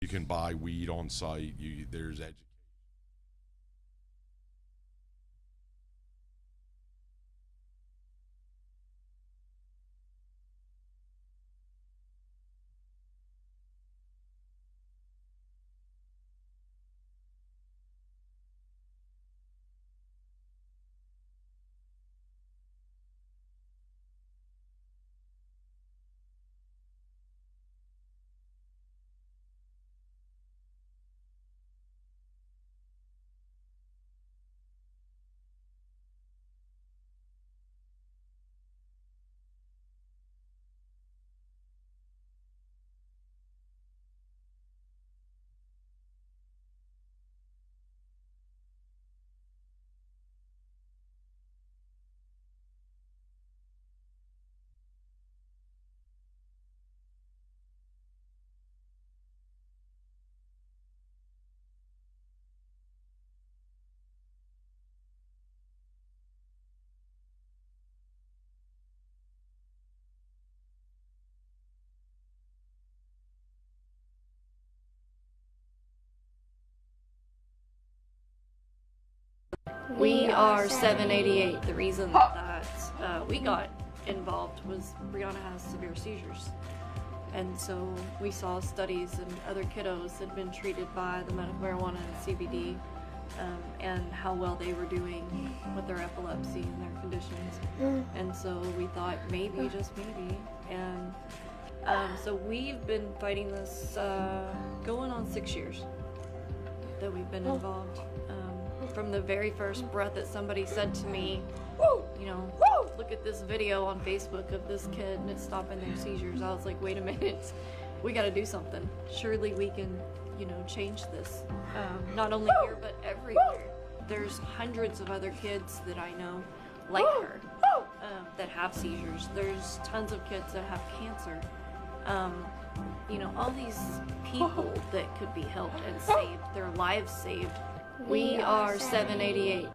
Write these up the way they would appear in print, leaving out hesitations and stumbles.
You can buy weed on site. There's education. We are 788. The reason that we got involved was Brianna has severe seizures. And so we saw studies and other kiddos had been treated by the medical marijuana and CBD, and how well they were doing with their epilepsy and their conditions. And so we thought maybe, just maybe. And so we've been fighting this going on 6 years that we've been involved. From the very first breath that somebody said to me, you know, look at this video on Facebook of this kid and it's stopping their seizures. I was like, wait a minute, we got to do something. Surely we can, you know, change this. Not only here, but everywhere. There's hundreds of other kids that I know like her that have seizures. There's tons of kids that have cancer. You know, all these people that could be helped and saved, their lives saved. We are 788.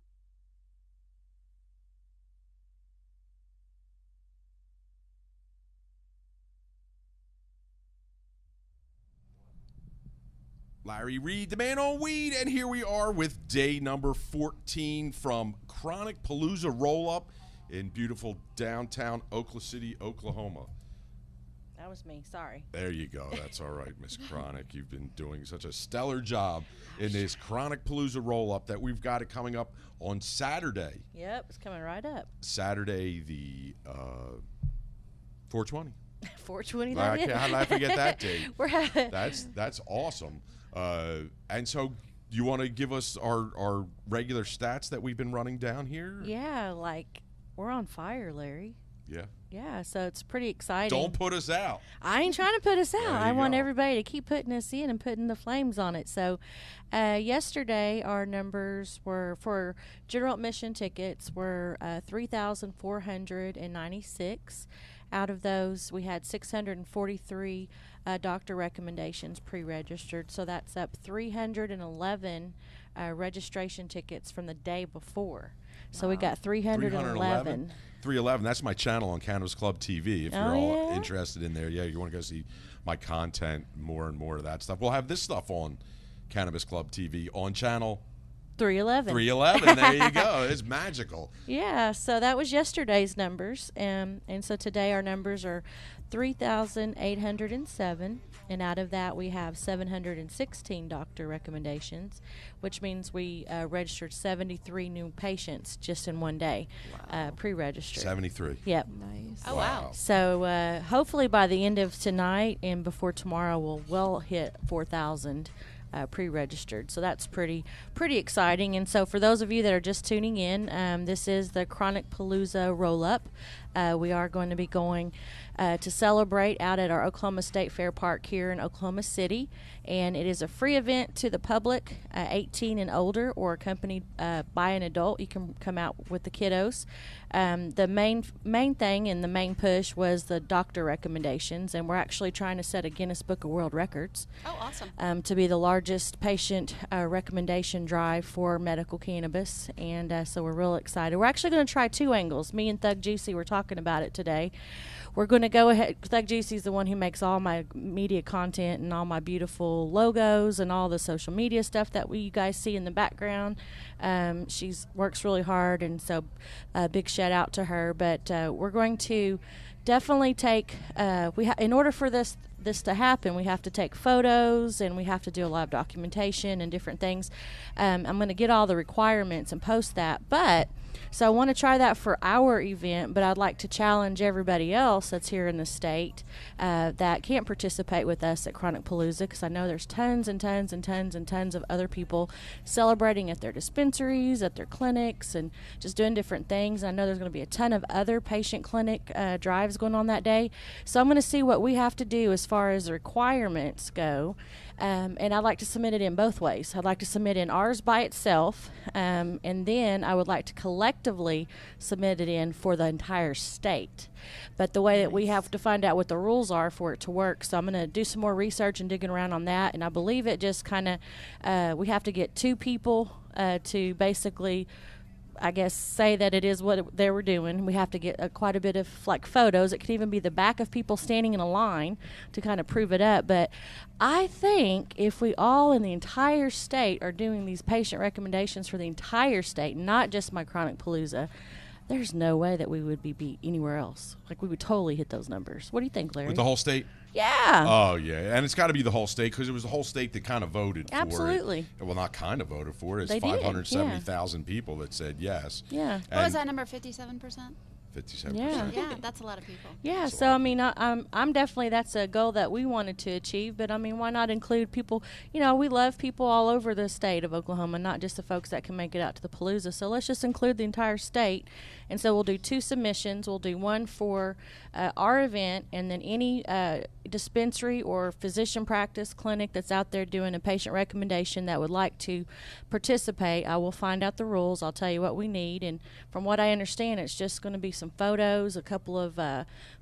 Larry Reed, the man on weed, and here we are with day number 14 from Chronic Palooza RollUp in beautiful downtown Oklahoma City, Oklahoma. That was me, sorry. There you go. That's all right, Miss Chronic. You've been doing such a stellar job in this Chronic Palooza roll-up that we've got it coming up on Saturday. Yep, it's coming right up. Saturday, the 420. 420. How did I forget that date? We're having. That's awesome. And so you want to give us our regular stats that we've been running down here? Yeah, like we're on fire, Larry. Yeah. Yeah, so it's pretty exciting. Don't put us out. I ain't trying to put us out. I want go. everybody to keep putting us in and putting the flames on it. So yesterday our numbers were for general admission tickets were 3,496. Out of those, we had 643 doctor recommendations pre-registered. So that's up 311 registration tickets from the day before. So we got 311. 311. That's my channel on Cannabis Club TV. If you're all interested in there, you want to go see my content, more and more of that stuff. We'll have this stuff on Cannabis Club TV on channel 311. 311. There you go. It's magical. Yeah. So that was yesterday's numbers, and so today our numbers are 3,807, and out of that we have 716 doctor recommendations, which means we registered 73 new patients just in one day, pre-registered. 73. Yep. Nice. Oh, wow. So hopefully by the end of tonight and before tomorrow we'll hit 4,000 pre-registered. So that's pretty exciting. And so for those of you that are just tuning in, this is the Chronic Palooza roll-up. We are going to be going to celebrate out at our Oklahoma State Fair Park here in Oklahoma City, and it is a free event to the public, 18 and older, or accompanied by an adult. You can come out with the kiddos. The main thing and the main push was the doctor recommendations, and we're actually trying to set a Guinness Book of World Records. Oh, awesome. To be the largest patient recommendation drive for medical cannabis, and so we're real excited. We're actually going to try two angles. Me and Thug Juicy were talking talking about it today. We're going to go ahead. Like Juicy's the one who makes all my media content and all my beautiful logos and all the social media stuff that you guys see in the background. She's works really hard, and so big shout out to her. But we're going to definitely take. In order for this to happen, we have to take photos and we have to do a lot of documentation and different things. I'm going to get all the requirements and post that, but so I want to try that for our event, but I'd like to challenge everybody else that's here in the state that can't participate with us at Chronic Palooza, because I know there's tons and tons and tons and tons of other people celebrating at their dispensaries, at their clinics, and just doing different things. I know there's going to be a ton of other patient clinic drives going on that day. So I'm going to see what we have to do as far as the requirements go. And I'd like to submit it in both ways. I'd like to submit in ours by itself, and then I would like to collectively submit it in for the entire state. But the way that we have to find out what the rules are for it to work, so I'm going to do some more research and digging around on that. And I believe it just kind of, we have to get 2 people to basically, I guess, say that it is what they were doing. We have to get quite a bit of like photos. It could even be the back of people standing in a line to kind of prove it up. But I think if we all in the entire state are doing these patient recommendations for the entire state, not just my Chronic Palooza, there's no way that we would be anywhere else. Like, we would totally hit those numbers. What do you think, Larry? With the whole state? Yeah. Oh, yeah. And it's got to be the whole state, because it was the whole state that kind of voted for it. Absolutely. Well, not kind of voted for it. It's They did, 570,000 people that said yes. Yeah. What was that number, 57%? 57%. Yeah. Yeah, that's a lot of people. Yeah, so I mean, I'm definitely, that's a goal that we wanted to achieve, but I mean, why not include people? You know, we love people all over the state of Oklahoma, not just the folks that can make it out to the Palooza. So let's just include the entire state. And so we'll do 2 submissions. We'll do one for our event, and then any dispensary or physician practice clinic that's out there doing a patient recommendation that would like to participate. I will find out the rules. I'll tell you what we need. And from what I understand, it's just going to be some photos, a couple of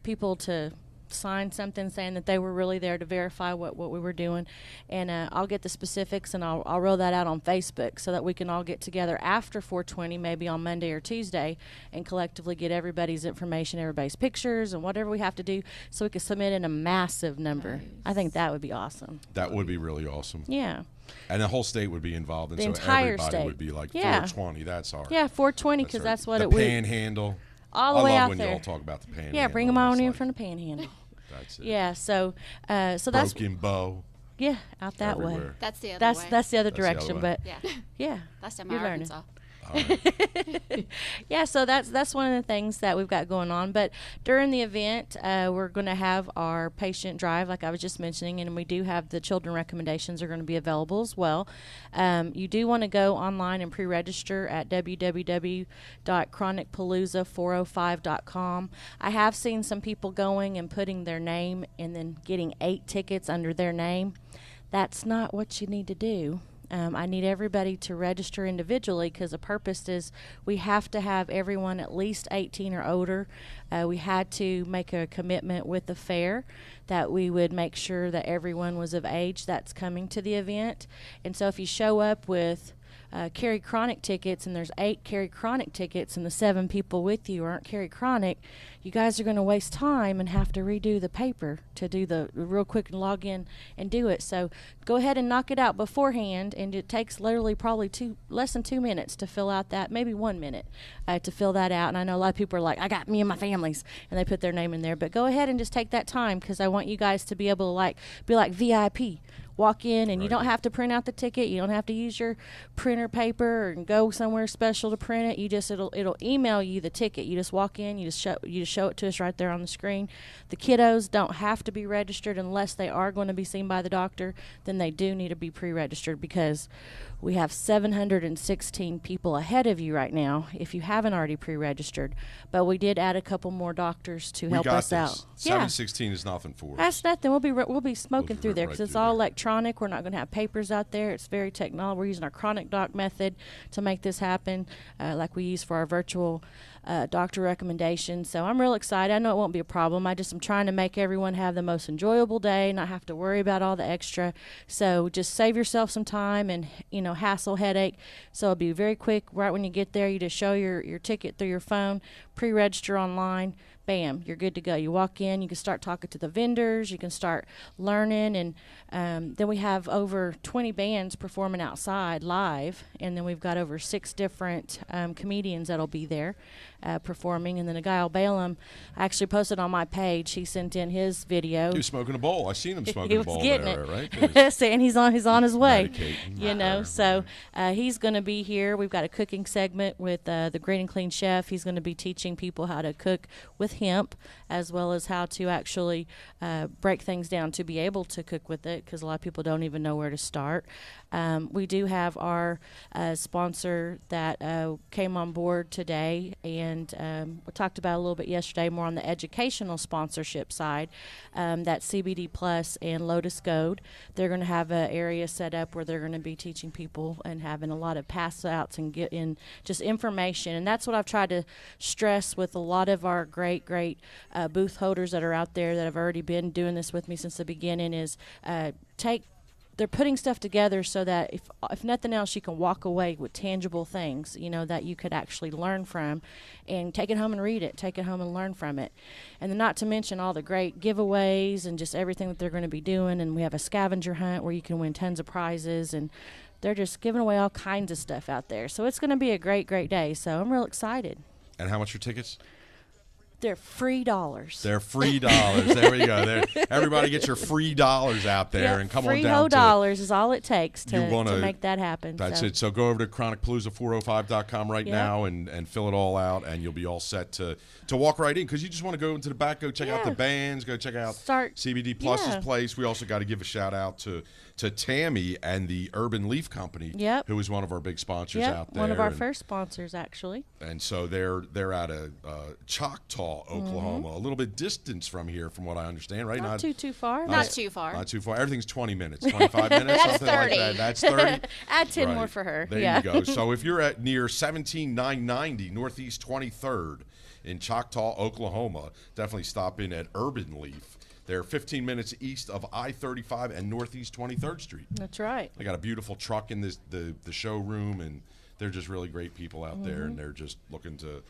people to sign something saying that they were really there to verify what we were doing. And I'll get the specifics, and I'll roll that out on Facebook so that we can all get together after 420, maybe on Monday or Tuesday, and collectively get everybody's information, everybody's pictures, and whatever we have to do so we can submit in a massive number. Nice. I think that would be awesome. That would be really awesome. Yeah. And the whole state would be involved, and the so entire everybody state would be like, yeah. 420, that's our. Yeah, 420, because that's what the it would. The panhandle. All the way out when there. you all talk about the panhandle. Yeah, bring them on in from the panhandle. That's it. Yeah, so that's Broken Bow. Yeah, out that everywhere. way. That's the other way. That's the other That's direction, the other but yeah. Last time you're Arkansas. learning. Right. Yeah, so that's one of the things that we've got going on. But during the event, we're going to have our patient drive, like I was just mentioning, and we do have the children recommendations are going to be available as well. You do want to go online and pre-register at www.chronicpalooza405.com. I have seen some people going and putting their name and then getting 8 tickets under their name. That's not what you need to do. I need everybody to register individually, because the purpose is we have to have everyone at least 18 or older. We had to make a commitment with the fair that we would make sure that everyone was of age that's coming to the event. And so if you show up with carry chronic tickets and there's 8 carry chronic tickets and the 7 people with you aren't carry chronic, you guys are going to waste time and have to redo the paper to do the real quick and log in and do it. So go ahead and knock it out beforehand, and it takes literally probably less than 2 minutes to fill out that, maybe 1 minute to fill that out. And I know a lot of people are like, I got me and my families, and they put their name in there. But go ahead and just take that time, because I want you guys to be able to be like VIP. Walk in, and you don't have to print out the ticket. You don't have to use your printer paper and go somewhere special to print it. You just it'll email you the ticket. You just walk in. You just show it to us right there on the screen. The kiddos don't have to be registered unless they are going to be seen by the doctor. Then they do need to be pre-registered, because we have 716 people ahead of you right now if you haven't already pre-registered. But we did add a couple more doctors to help us out. 716 is nothing for us. That's nothing. We'll be smoking through there, because right it's through all there. electronic. We're not going to have papers out there. It's very technology. We're using our chronic doc method to make this happen, like we use for our virtual doctor recommendations. So I'm real excited. I know it won't be a problem. I'm trying to make everyone have the most enjoyable day, not have to worry about all the extra. So just save yourself some time and hassle, headache. So it'll be very quick. Right when you get there, you just show your ticket through your phone, pre-register online, bam, you're good to go. You walk in, you can start talking to the vendors, you can start learning, and then we have over 20 bands performing outside live, and then we've got over 6 different comedians that'll be there performing. And then a guy, Balaam, I actually posted on my page. He sent in his video. He was smoking a bowl. I seen him He smoking a was bowl getting there, it. right? Saying he's on his way. Medicating. You know, so he's going to be here. We've got a cooking segment with the Green and Clean Chef. He's going to be teaching people how to cook with hemp, as well as how to actually break things down to be able to cook with it, because a lot of people don't even know where to start. We do have our sponsor that came on board today, and we talked about a little bit yesterday, more on the educational sponsorship side. That CBD Plus and Lotus Gold, they're going to have an area set up where they're going to be teaching people and having a lot of pass outs and get in just information. And that's what I've tried to stress with a lot of our great booth holders that are out there that have already been doing this with me since the beginning, is they're putting stuff together so that if nothing else, you can walk away with tangible things, you know, that you could actually learn from, and take it home and read it, take it home and learn from it. And then not to mention all the great giveaways and just everything that they're going to be doing. And we have a scavenger hunt where you can win tons of prizes, and they're just giving away all kinds of stuff out there. So it's going to be a great day. So I'm real excited. And how much are tickets? They're free dollars. They're free dollars. There we go. There, everybody get your free dollars out there, and come on down. Free dollars is all it takes to make that happen. That's it. So go over to chronicpalooza405.com right now and fill it all out, and you'll be all set to walk right in, because you just want to go into the back, go check out the bands, go check out CBD Plus's place. We also got to give a shout out to Tammy and the Urban Leaf Company, who is one of our big sponsors out there. One of our first sponsors, actually. And so they're out of Choctaw, Oklahoma, a little bit distance from here, from what I understand, right? Not too far. Not too far. Not too far. Everything's 20 minutes, 25 minutes, That's something 30. like that. That's 30. Add 10 more for her. There you go. So if you're at near 17990 Northeast 23rd in Choctaw, Oklahoma, definitely stop in at Urban Leaf. They're 15 minutes east of I-35 and Northeast 23rd Street. That's right. They got a beautiful truck in the showroom, and they're just really great people out there, and they're just looking to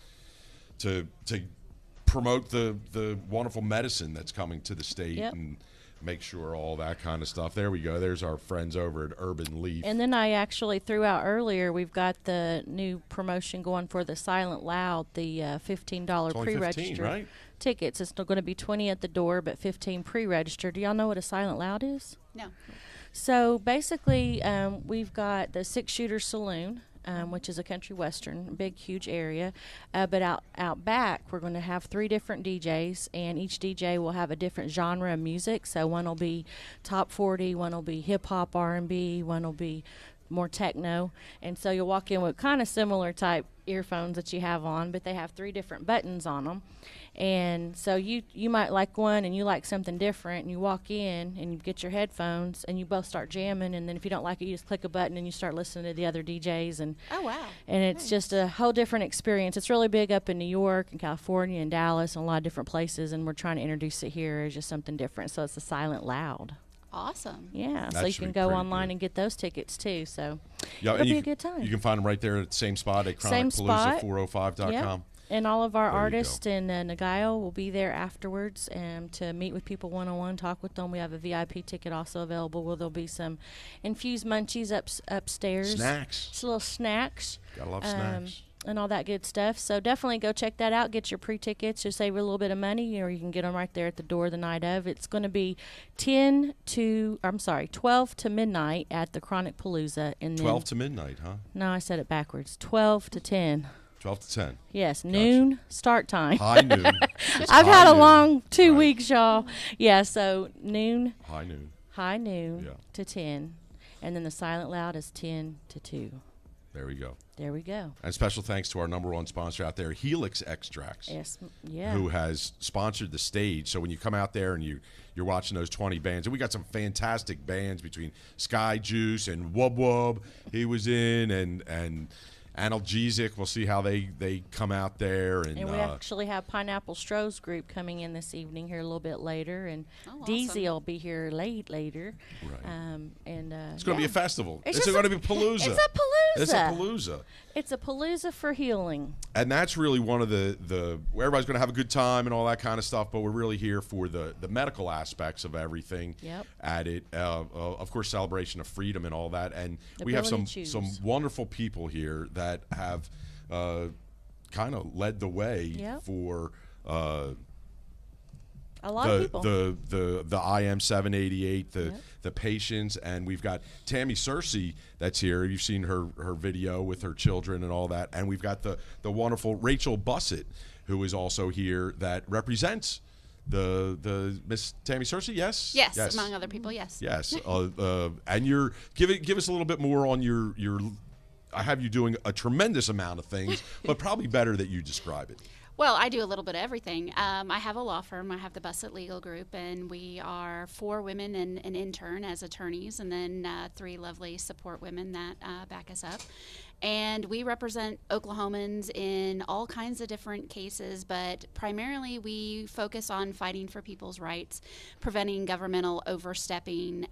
promote the wonderful medicine that's coming to the state and make sure all that kind of stuff. There we go. There's our friends over at Urban Leaf. And then I actually threw out earlier, we've got the new promotion going for the Silent Loud, the $15 pre-registered tickets. It's still going to be $20 at the door, but $15 pre-registered. Do y'all know what a Silent Loud is? No. So basically, we've got the Six Shooter Saloon, which is a country western, big, huge area. But out back, we're going to have 3 different DJs, and each DJ will have a different genre of music. So one will be top 40, one will be hip-hop, R&B, one will be more techno. And so you'll walk in with kind of similar type earphones that you have on, but they have 3 different buttons on them. And so you might like one and you like something different, and you walk in and you get your headphones and you both start jamming, and then if you don't like it, you just click a button and you start listening to the other DJs. And oh wow. And it's just a whole different experience. It's really big up in New York and California and Dallas and a lot of different places, and we're trying to introduce it here as just something different. So it's the Silent Loud. Awesome. Yeah, so you can go online and get those tickets too. So it'll be a good time. You can find them right there at the same spot at chronicpalooza405.com. Yep. And all of our artists in Nagayo will be there afterwards to meet with people one-on-one, talk with them. We have a VIP ticket also available where there'll be some infused munchies upstairs. Snacks. Just little snacks. Gotta love snacks. And all that good stuff. So definitely go check that out. Get your pre-tickets. Just save a little bit of money, or you can get them right there at the door the night of. It's going to be 12 to midnight at the Chronic Palooza. 12 to midnight, huh? No, I said it backwards. 12 to 10. 12 to 10. Yes, noon start time. High noon. I've had a long 2 weeks, y'all. Yeah, so noon. High noon to 10. And then the Silent Loud is 10 to 2. There we go. There we go. And special thanks to our #1 sponsor out there, Helix Extracts. Yes, yeah. Who has sponsored the stage. So when you come out there and you're watching those 20 bands, and we got some fantastic bands between Sky Juice and Wub Wub. He was in, and Analgesic. We'll see how they come out there. And we actually have Pineapple Stroh's group coming in this evening here a little bit later, and DZ will be here later. Right. And it's going to be a festival. It's going to be Palooza. It's a Palooza. It's a Palooza. It's a Palooza for healing. And that's really one of the where everybody's going to have a good time and all that kind of stuff, but we're really here for the medical aspects of everything at it. Of course, celebration of freedom and all that. And we have some wonderful people here that have kind of led the way for a lot of people. The IM 788, the patients, and we've got Tammy Cersei that's here. You've seen her video with her children and all that, and we've got the wonderful Rachel Bussett, who is also here that represents the Miss Tammy Cersei. Yes, among other people. Yes. And you're give us a little bit more on your. I have you doing a tremendous amount of things, but probably better that you describe it. Well, I do a little bit of everything. I have a law firm. I have the Bussett Legal Group, and we are 4 women and an intern as attorneys, and then 3 lovely support women that back us up. And we represent Oklahomans in all kinds of different cases, but primarily we focus on fighting for people's rights, preventing governmental overstepping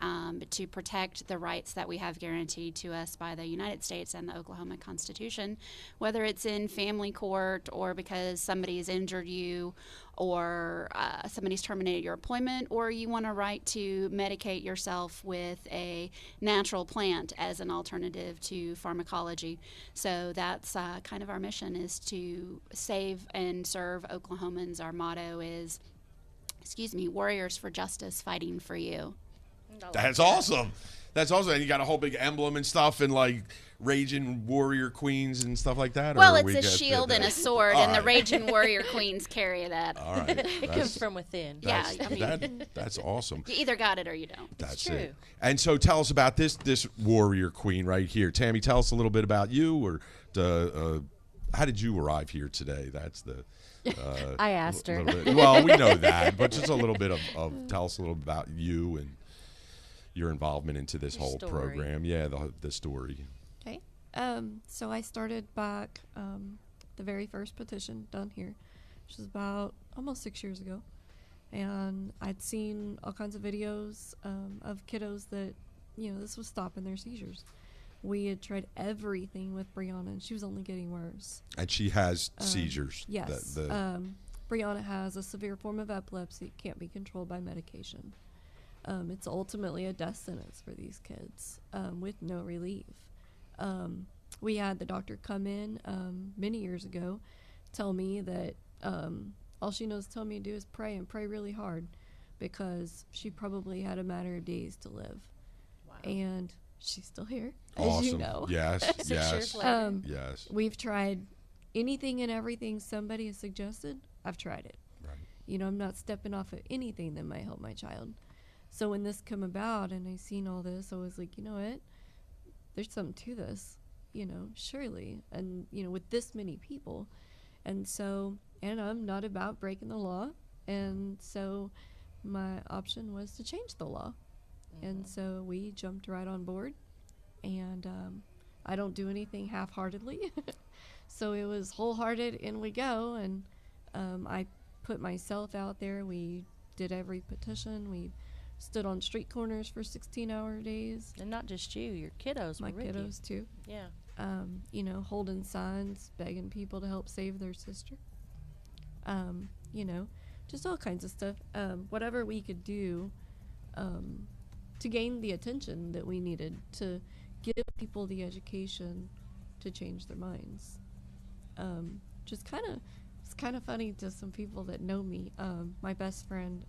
to protect the rights that we have guaranteed to us by the United States and the Oklahoma Constitution, whether it's in family court or because somebody's injured you or somebody's terminated your employment, or you want a right to medicate yourself with a natural plant as an alternative to pharmacology. So that's kind of our mission, is to save and serve Oklahomans. Our motto is, warriors for justice, fighting for you. That's awesome. That's awesome. And you got a whole big emblem and stuff, and like Raging Warrior Queens and stuff like that? Well, it's a shield and a sword, and the Raging Warrior Queens carry that. All right. It comes from within. That's awesome. You either got it or you don't. That's it. And so tell us about this Warrior Queen right here. Tammy, tell us a little bit about you, or how did you arrive here today? That's the... I asked her. Well, we know that, but just a little bit of tell us a little about you and your involvement into this whole program. Yeah, the story. Okay. So I started back the very first petition done here, which was about almost 6 years ago. And I'd seen all kinds of videos of kiddos that, this was stopping their seizures. We had tried everything with Brianna, and she was only getting worse. And she has seizures. Yes. Brianna has a severe form of epilepsy. It can't be controlled by medication. It's ultimately a death sentence for these kids with no relief. We had the doctor come in many years ago, tell me that all she knows to tell me to do is pray, and pray really hard, because she probably had a matter of days to live. Wow. And she's still here, awesome. As you know. Yes, 6 years later. Yes. We've tried anything and everything somebody has suggested. I've tried it. Right. I'm not stepping off of anything that might help my child. So when this come about and I seen all this, I was like, you know what? There's something to this, surely. And, with this many people. And so, and I'm not about breaking the law. And so my option was to change the law. And so we jumped right on board. And I don't do anything half-heartedly. So it was wholehearted, in we go. And I put myself out there. We did every petition. We stood on street corners for 16-hour days. And not just you, your kiddos. My kiddos, too. Yeah. Holding signs, begging people to help save their sister. Just all kinds of stuff. Whatever we could do to gain the attention that we needed to give people the education to change their minds. It's kind of funny to some people that know me. My best friend,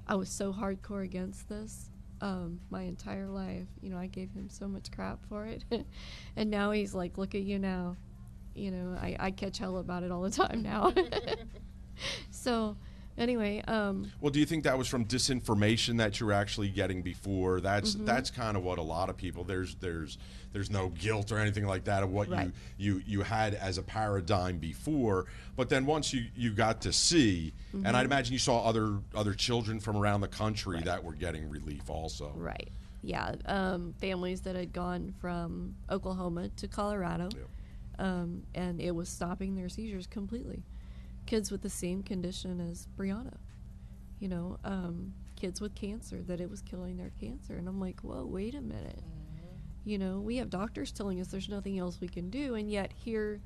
I was so hardcore against this my entire life. I gave him so much crap for it. And now he's like, look at you now. I catch hell about it all the time now. So anyway. Well, do you think that was from disinformation that you were actually getting before? That's kind of what a lot of people, there's no guilt or anything like that of what you had as a paradigm before, but then once you got to see, and I'd imagine you saw other children from around the country that were getting relief also. Right. Yeah. Families that had gone from Oklahoma to Colorado, and it was stopping their seizures completely. Kids with the same condition as Brianna, kids with cancer, that it was killing their cancer. And I'm like, whoa, wait a minute. You know, we have doctors telling us there's nothing else we can do, and yet here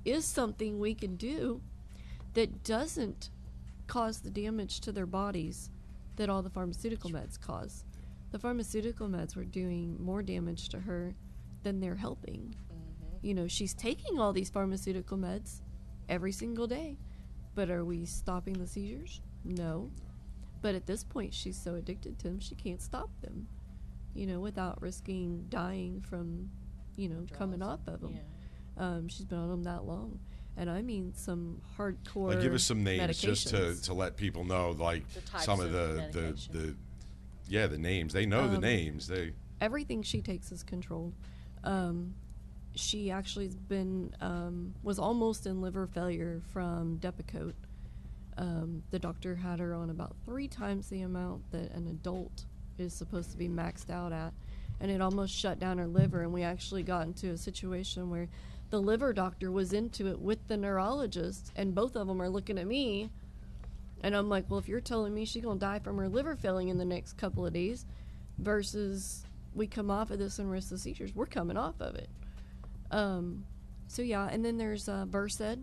is something we can do that doesn't cause the damage to their bodies that all the pharmaceutical meds cause. The pharmaceutical meds were doing more damage to her than they're helping. You know, she's taking all these pharmaceutical meds every single day, but are we stopping the seizures? No. But at this point, she's so addicted to them, she can't stop them, you know, without risking dying from, you know, coming off of them. Yeah. She's been on them that long. And I mean some hardcore Like, give us some names just to let people know, like, some of the names. They know the names. Everything she takes is controlled. She actually has been, was almost in liver failure from Depakote. The doctor had her on about 3 times the amount that an adult is supposed to be maxed out at, and it almost shut down her liver. And we actually got into a situation where the liver doctor was into it with the neurologist, and both of them are looking at me, and I'm like, well, if you're telling me she's gonna die from her liver failing in the next couple of days versus we come off of this and risk the seizures, we're coming off of it. So yeah, and then there's Versed.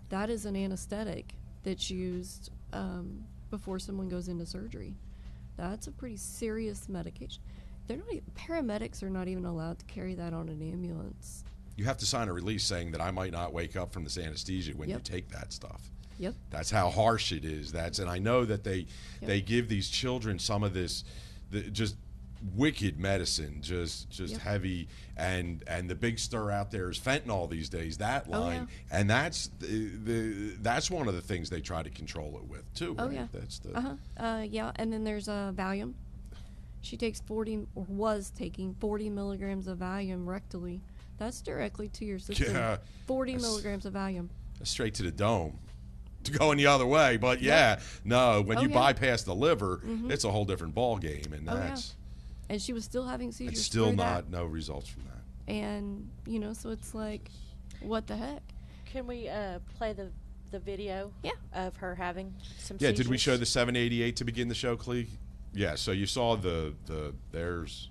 That is an anesthetic that's used before someone goes into surgery. That's a pretty serious medication. They're not paramedics are not even allowed to carry that on an ambulance. You have to sign a release saying that I might not wake up from this anesthesia when you take that stuff. Yep. That's how harsh it is. And I know that they give these children some of this just wicked medicine, just heavy, and the big stir out there is fentanyl these days. That line, and that's that's one of the things they try to control it with too. Oh right? yeah, That's the yeah, and then there's Valium. She takes 40 or was taking 40 milligrams of Valium rectally. That's directly to your system. Yeah, 40 milligrams of Valium. Straight to the dome. To going the other way, but no, when you bypass the liver, it's a whole different ball game, and that's. And she was still having seizures. And still no results from that. And you know, so it's like, what the heck? Can we play the video? Of her having some. Yeah, seizures? did we show the 788 to begin the show, Clee? Yeah, so you saw there's.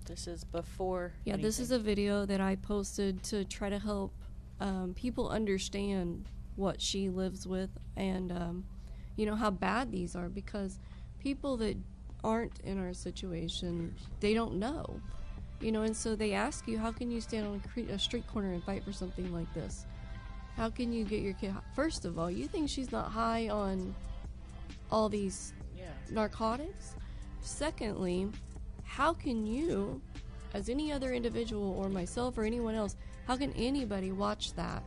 This is before. Yeah, anything. This is a video that I posted to try to help people understand what she lives with, and you know how bad these are, because people that aren't in our situation, they don't know, you know, and so they ask you, how can you stand on a street corner and fight for something like this? How can you get your kid high? First of all, you think she's not high on all these narcotics? Secondly, how can you, as any other individual or myself or anyone else, how can anybody watch that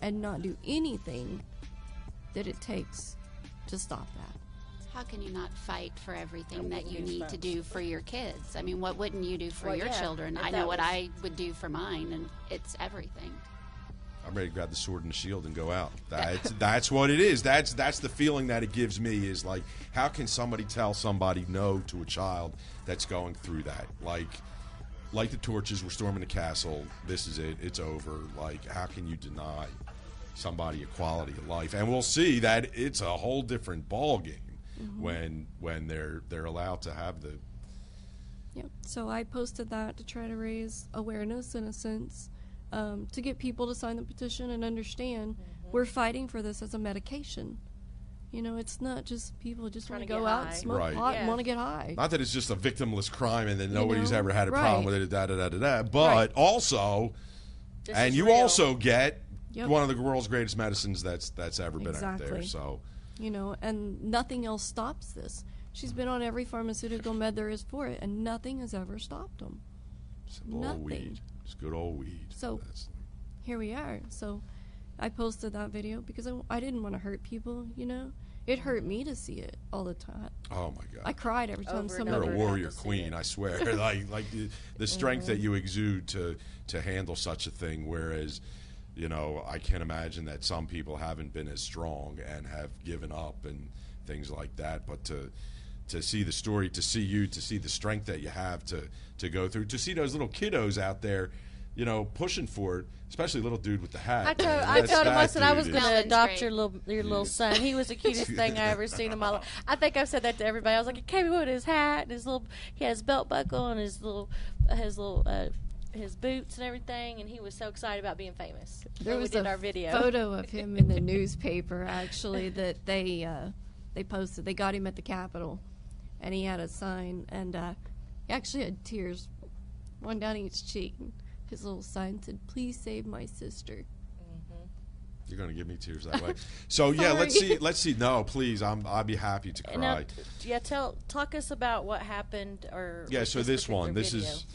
and not do anything that it takes to stop that? How can you not fight for everything that you need to do for your kids? I mean, what wouldn't you do for your children? I know what I would do for mine, and it's everything. I'm ready to grab the sword and the shield and go out. That's what it is. That's the feeling that it gives me, is like, how can somebody tell somebody no to a child that's going through that? Like the torches, we're storming the castle. This is it. It's over. Like, how can you deny somebody a quality of life? And we'll see that it's a whole different ball game when they're allowed to have the. Yep. So I posted that to try to raise awareness, in a sense, to get people to sign the petition and understand we're fighting for this as a medication. You know, it's not just people just want to go out and smoke pot and want to get high. Not that it's just a victimless crime and that nobody's ever had a problem with it, but also, and you also get one of the world's greatest medicines that's ever been out there. So, you know, and nothing else stops this. She's been on every pharmaceutical med there is for it, and nothing has ever stopped them. Nothing. Weed. It's good old weed. So here we are. So I posted that video because I didn't want to hurt people, you know. It hurt me to see it all the time. Oh my God! I cried every time somebody. You're a warrior queen, I swear. like the strength that you exude to handle such a thing. Whereas, you know, I can't imagine that some people haven't been as strong and have given up and things like that. But to see the story, to see the strength that you have to go through, to see those little kiddos out there, pushing for it, especially little dude with the hat. I told him, I said I was going to adopt great. your little son. He was the cutest thing I ever seen in my life. I think I've said that to everybody. I was like, he came with his hat and he had his belt buckle and his boots and everything, and he was so excited about being famous. There was a our video. photo of him in the newspaper, actually, that they posted. They got him at the Capitol, and he had a sign, and he actually had tears, one down each cheek. His little sign said, "Please save my sister." You're going to give me tears that way. So, yeah, let's see. No, please, I'd be happy to cry. Talk us about what happened. So this one, this video. is...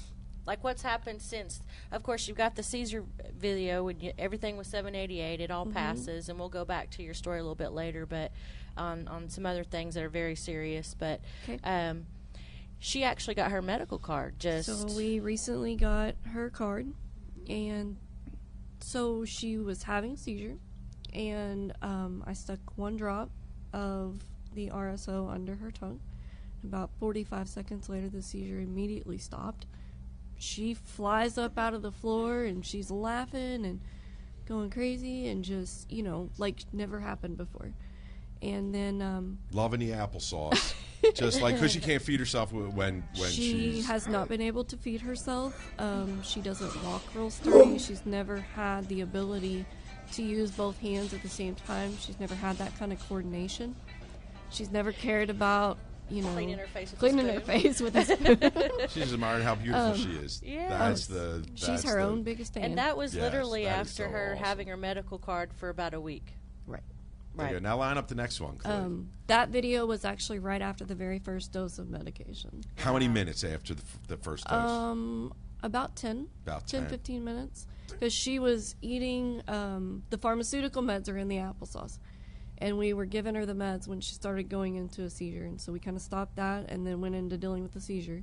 Like what's happened since, of course, you've got the Caesar video when everything was 788, it all passes, and we'll go back to your story a little bit later, but on some other things that are very serious. But she actually got her medical card So we recently got her card, and so she was having a seizure, and I stuck one drop of the RSO under her tongue. About 45 seconds later, the seizure immediately stopped. She flies up out of the floor, and she's laughing and going crazy and just, like never happened before. And then... loving the applesauce. Just like, because she can't feed herself when she has not been able to feed herself. She doesn't walk real sturdy. She's never had the ability to use both hands at the same time. She's never had that kind of coordination. She's never cared about... cleaning her face with a spoon. She's admired how beautiful she is. Yeah. She's her own biggest fan. And that was literally after her having her medical card for about a week. Right. Okay, now line up the next one, Clay. That video was actually right after the very first dose of medication. How many minutes after the first dose? About 10. About 10, 15 minutes. Because she was eating, the pharmaceutical meds are in the applesauce. And we were giving her the meds when she started going into a seizure. And so we kind of stopped that and then went into dealing with the seizure.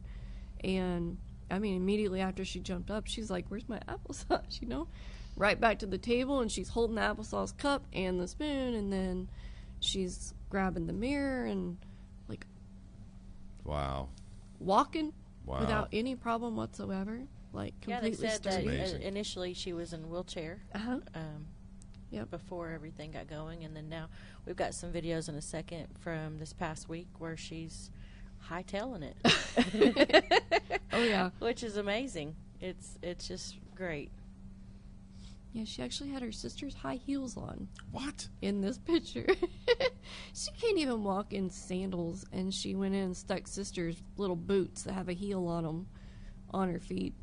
And, immediately after she jumped up, she's like, "Where's my applesauce?" Right back to the table, and she's holding the applesauce cup and the spoon, and then she's grabbing the mirror and, wow. Walking without any problem whatsoever. Completely they said sturdy. that initially she was in a wheelchair. Before everything got going, and then now we've got some videos in a second from this past week where she's hightailing it. Oh yeah, which is amazing. It's just great. Yeah, she actually had her sister's high heels on. What? In this picture. She can't even walk in sandals, and she went in and stuck sister's little boots that have a heel on them on her feet.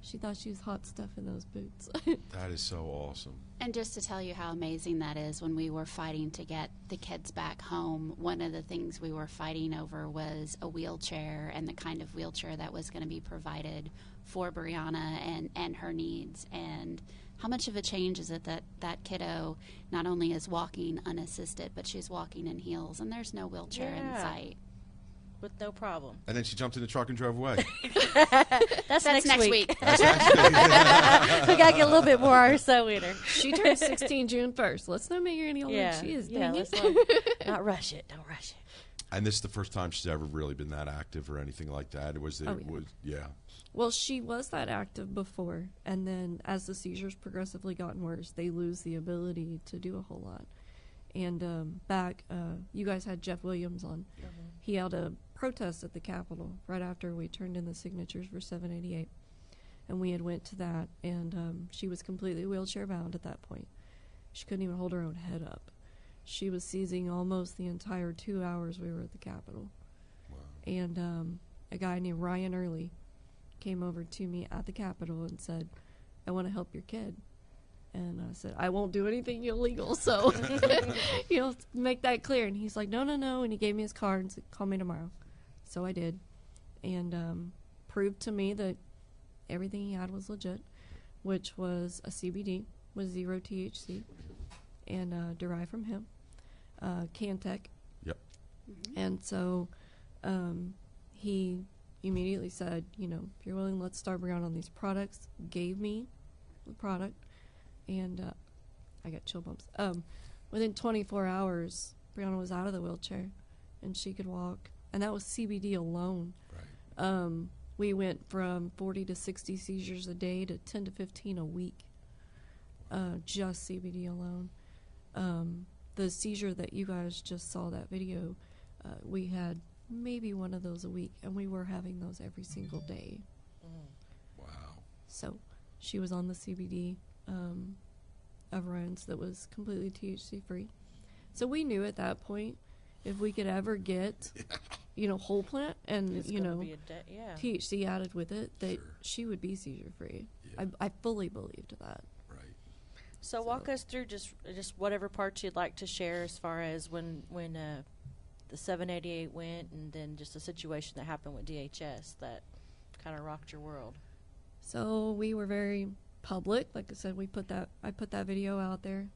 She thought she was hot stuff in those boots. That is so awesome. And just to tell you how amazing that is, when we were fighting to get the kids back home, one of the things we were fighting over was a wheelchair and the kind of wheelchair that was going to be provided for Brianna and her needs. And how much of a change is it that kiddo not only is walking unassisted, but she's walking in heels, and there's no wheelchair in sight. With no problem. And then she jumped in the truck and drove away. That's next week. That's next week. We got to get a little bit more RSO in her. She turns 16 June 1st. Let's not make her any older than she is. Let's not rush it. Don't rush it. And this is the first time she's ever really been that active or anything like that. Well, she was that active before, and then as the seizures progressively gotten worse, they lose the ability to do a whole lot. And you guys had Jeff Williams on. Mm-hmm. He held a protest at the Capitol right after we turned in the signatures for 788. And we had went to that, and she was completely wheelchair bound at that point. She couldn't even hold her own head up. She was seizing almost the entire 2 hours we were at the Capitol. Wow. And a guy named Ryan Early came over to me at the Capitol and said, "I want to help your kid." And I said, "I won't do anything illegal, so, make that clear." And he's like, no. And he gave me his card and said, "Call me tomorrow." So I did. And proved to me that everything he had was legit, which was a CBD with 0 THC and derived from him, Cantech. Yep. Mm-hmm. And so he immediately said, "If you're willing, let's start around on these products." Gave me the product. And I got chill bumps. Within 24 hours, Brianna was out of the wheelchair, and she could walk. And that was CBD alone. Right. We went from 40 to 60 seizures a day to 10 to 15 a week, just CBD alone. The seizure that you guys just saw that video, we had maybe one of those a week, and we were having those every single day. Wow. So she was on the CBD of Ryan's that was completely THC free. So we knew at that point, if we could ever get, whole plant and, THC added with it, that she would be seizure free. Yeah. I fully believed that. Right. So walk us through just whatever parts you'd like to share as far as when the 788 went, and then just a situation that happened with DHS that kind of rocked your world. So we were very public. Like I said, I put that video out there.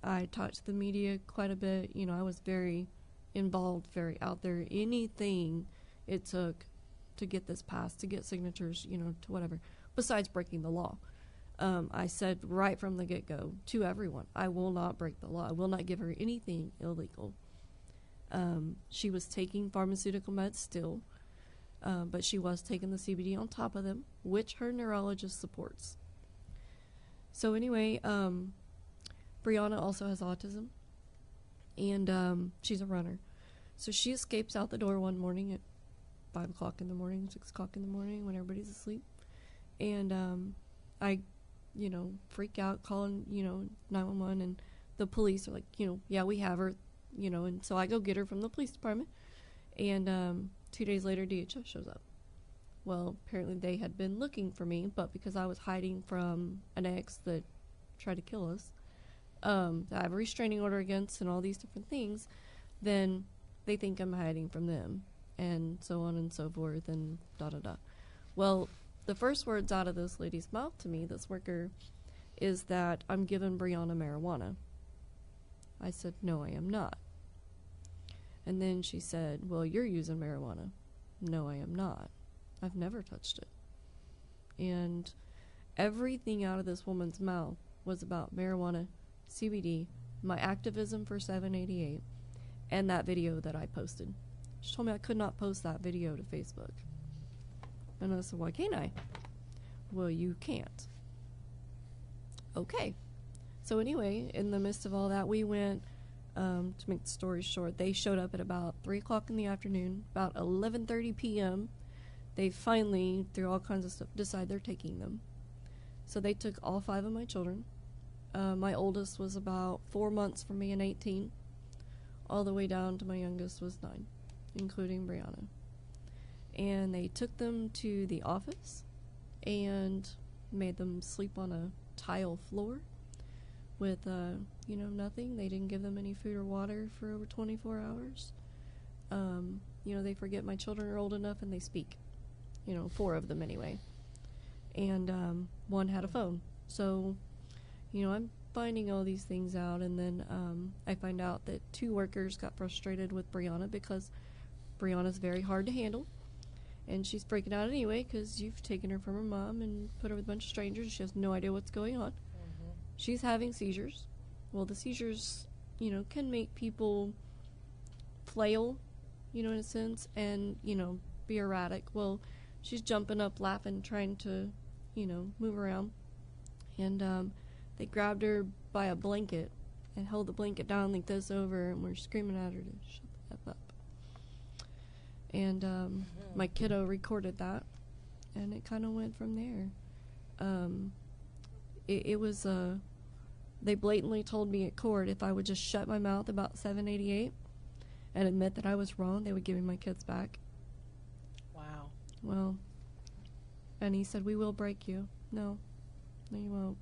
I talked to the media quite a bit. I was very involved, very out there. Anything it took to get this passed, to get signatures, to whatever, besides breaking the law. I said right from the get-go to everyone, I will not break the law. I will not give her anything illegal. She was taking pharmaceutical meds still, but she was taking the CBD on top of them, which her neurologist supports. So anyway, Brianna also has autism, and she's a runner. So she escapes out the door one morning at 5 o'clock in the morning, 6 o'clock in the morning when everybody's asleep. And I, freak out, calling, 911, and the police are like, yeah, we have her, and so I go get her from the police department. And 2 days later, DHS shows up. Well, apparently they had been looking for me, but because I was hiding from an ex that tried to kill us, I have a restraining order against and all these different things, then they think I'm hiding from them, and so on and so forth, and da-da-da. Well, the first words out of this lady's mouth to me, this worker, is that I'm giving Brianna marijuana. I said, no, I am not. And then she said, well, you're using marijuana. No, I am not. I've never touched it. And everything out of this woman's mouth was about marijuana, CBD, my activism for 788, and that video that I posted. She told me I could not post that video to Facebook. And I said, why can't I? Well, you can't. Okay. So anyway, in the midst of all that, we went, to make the story short, they showed up at about 3 o'clock in the afternoon. About 11:30 p.m., they finally, through all kinds of stuff, decide they're taking them. So they took all 5 of my children. My oldest was about 4 months from being 18, all the way down to my youngest was 9, including Brianna. And they took them to the office and made them sleep on a tile floor with, nothing. They didn't give them any food or water for over 24 hours. They forget my children are old enough and they speak. 4 of them anyway. And one had a phone. So, I'm finding all these things out, and then I find out that 2 workers got frustrated with Brianna because Brianna's very hard to handle. And she's freaking out anyway because you've taken her from her mom and put her with a bunch of strangers, and she has no idea what's going on. Mm-hmm. She's having seizures. Well, the seizures, can make people flail, in a sense, and, be erratic. Well, she's jumping up, laughing, trying to, move around. And they grabbed her by a blanket and held the blanket down like this over, and were screaming at her to shut the F up. And my kiddo recorded that, and it kind of went from there. It was, they blatantly told me at court if I would just shut my mouth about 788 and admit that I was wrong, they would give me my kids back. Wow. Well, and he said, we will break you. No, you won't.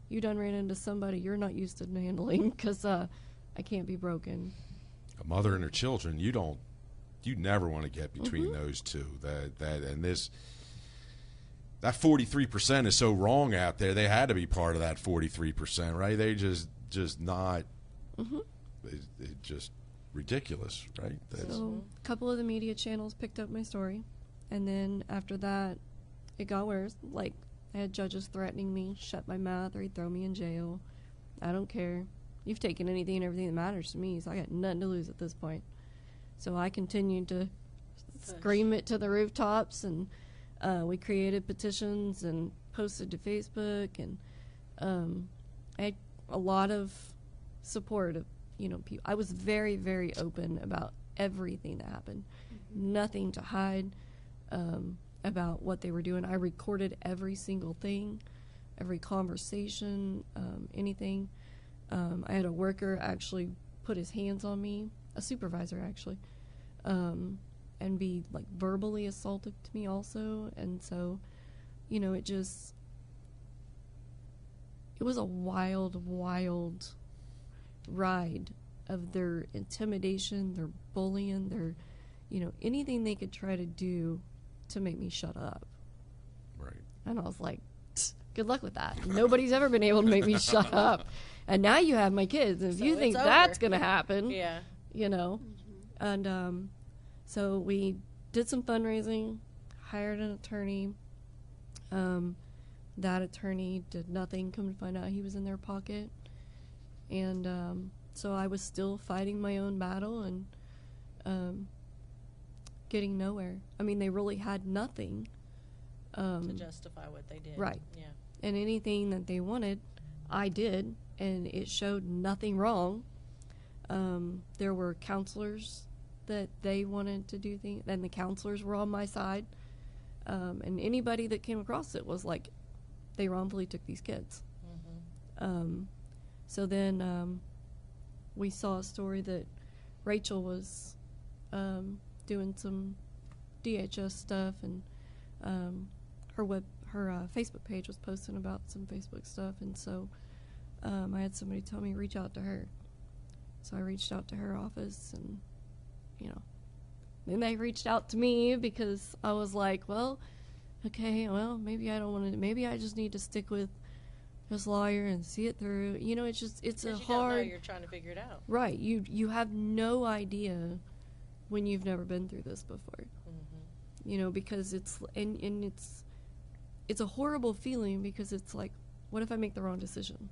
You done ran into somebody you're not used to handling, because I can't be broken. A mother and her children, you never want to get between those two. That 43% is so wrong out there. They had to be part of that 43%, right? They just not. It's just ridiculous, right? So a couple of the media channels picked up my story, and then after that, it got worse. Like, I had judges threatening me, shut my mouth, or he'd throw me in jail. I don't care. You've taken anything and everything that matters to me, so I got nothing to lose at this point. So I continued to scream it to the rooftops, and we created petitions and posted to Facebook, and I had a lot of support of, people. I was very, very open about everything that happened. Nothing to hide about what they were doing. I recorded every single thing, every conversation, anything. I had a worker actually put his hands on me, a supervisor actually, and be like verbally assaultive to me also. And so, it was a wild, wild ride of their intimidation, their bullying, their, anything they could try to do to make me shut up. Right. And I was like, good luck with that. Nobody's ever been able to make me shut up. And now you have my kids. And if you think that's going to happen, And so we did some fundraising, hired an attorney. That attorney did nothing. Come to find out, he was in their pocket. And so I was still fighting my own battle and getting nowhere. I mean, they really had nothing to justify what they did. Right. Yeah. And anything that they wanted, I did, and it showed nothing wrong. There were counselors that they wanted to do things, and the counselors were on my side. And anybody that came across it was like, they wrongfully took these kids. So then we saw a story that Rachel was doing some DHS stuff, and her Facebook page was posting about some Facebook stuff, and so I had somebody tell me reach out to her. So I reached out to her office, and then they reached out to me because I was like, well, okay, well, maybe I don't want to. Maybe I just need to stick with this lawyer and see it through. It's a hard. Don't know, you're trying to figure it out. Right. You have no idea when you've never been through this before. Because it's a horrible feeling, because it's like, what if I make the wrong decision?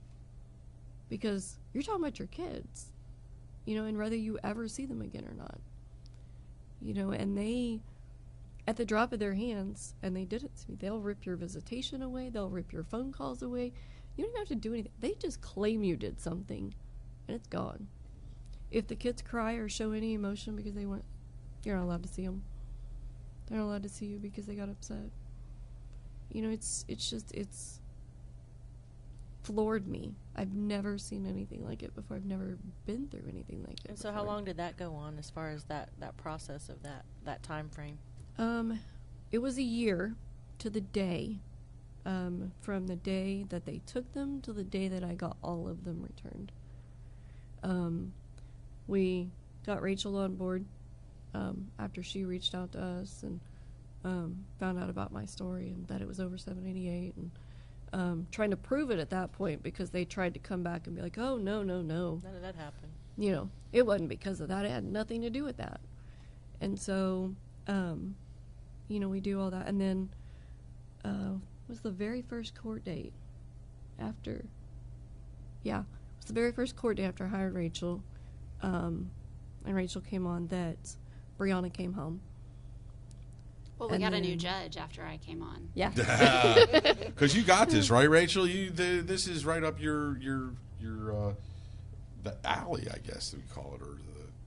Because you're talking about your kids, and whether you ever see them again or not. And they, at the drop of their hands, and they did it to me, they'll rip your visitation away, they'll rip your phone calls away. You don't even have to do anything. They just claim you did something, and it's gone. If the kids cry or show any emotion because they want, you're not allowed to see them. They're not allowed to see you because they got upset. It's floored me. I've never seen anything like it before. I've never been through anything like it. And so how long did that go on as far as that process of that time frame? It was a year to the day, from the day that they took them to the day that I got all of them returned. We got Rachel on board after she reached out to us and found out about my story and that it was over 788, and trying to prove it at that point, because they tried to come back and be like, oh, no. None of that happened. It wasn't because of that. It had nothing to do with that. And so, we do all that. And then was the very first court date after, it was the very first court date after I hired Rachel, and Rachel came on, that Brianna came home. Well, we got a new judge after I came on. Yeah. Because you got this, right, Rachel? This is right up your the alley, I guess we call it, or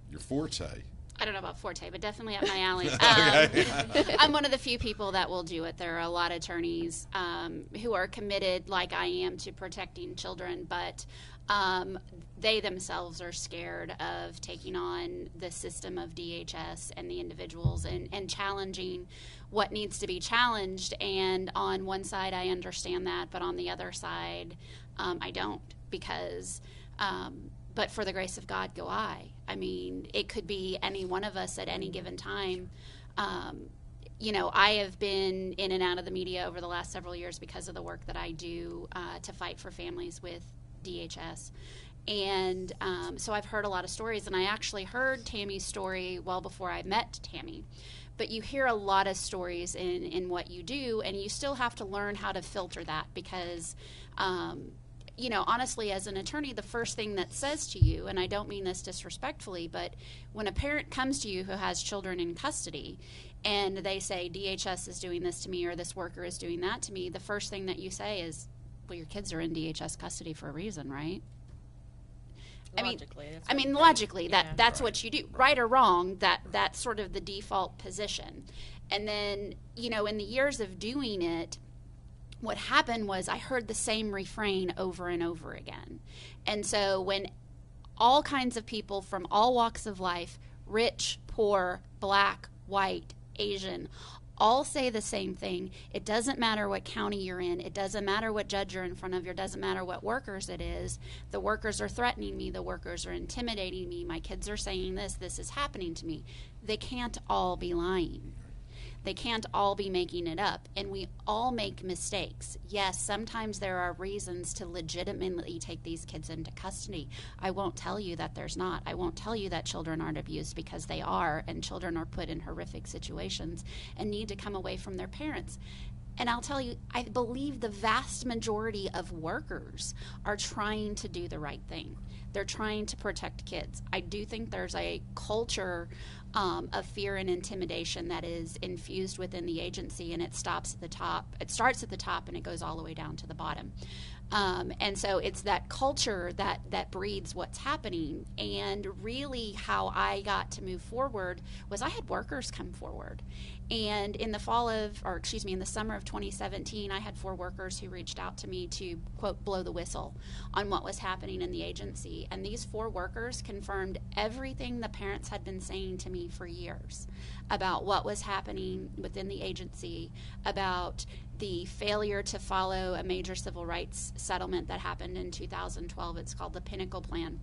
your forte. I don't know about forte, but definitely up my alley. I'm one of the few people that will do it. There are a lot of attorneys who are committed, like I am, to protecting children, but they themselves are scared of taking on the system of DHS and the individuals and challenging what needs to be challenged. And on one side, I understand that, but on the other side, I don't, because but for the grace of God go I. I mean, it could be any one of us at any given time. I have been in and out of the media over the last several years because of the work that I do to fight for families with DHS. And so I've heard a lot of stories, and I actually heard Tammy's story well before I met Tammy. But you hear a lot of stories in what you do, and you still have to learn how to filter that, because honestly, as an attorney, the first thing that says to you, and I don't mean this disrespectfully, but when a parent comes to you who has children in custody and they say DHS is doing this to me or this worker is doing that to me, the first thing that you say is, well, your kids are in DHS custody for a reason, right? Logically, that's what you do. Right or wrong, that's sort of the default position. And then, in the years of doing it, what happened was I heard the same refrain over and over again. And so when all kinds of people from all walks of life, rich, poor, black, white, Asian, all say the same thing. It doesn't matter what county you're in. It doesn't matter what judge you're in front of. It doesn't matter what workers it is. The workers are threatening me. The workers are intimidating me. My kids are saying this. This is happening to me. They can't all be lying. They can't all be making it up. And we all make mistakes. Yes, sometimes there are reasons to legitimately take these kids into custody. I won't tell you that there's not. I won't tell you that children aren't abused, because they are, and children are put in horrific situations and need to come away from their parents. And I'll tell you, I believe the vast majority of workers are trying to do the right thing. They're trying to protect kids. I do think there's a culture of fear and intimidation that is infused within the agency, and it stops at the top. It starts at the top and it goes all the way down to the bottom. And so it's that culture that breeds what's happening. And really how I got to move forward was I had workers come forward. And in the in the summer of 2017, I had 4 workers who reached out to me to, quote, blow the whistle on what was happening in the agency. And these 4 workers confirmed everything the parents had been saying to me for years about what was happening within the agency, about the failure to follow a major civil rights settlement that happened in 2012. It's called the Pinnacle Plan.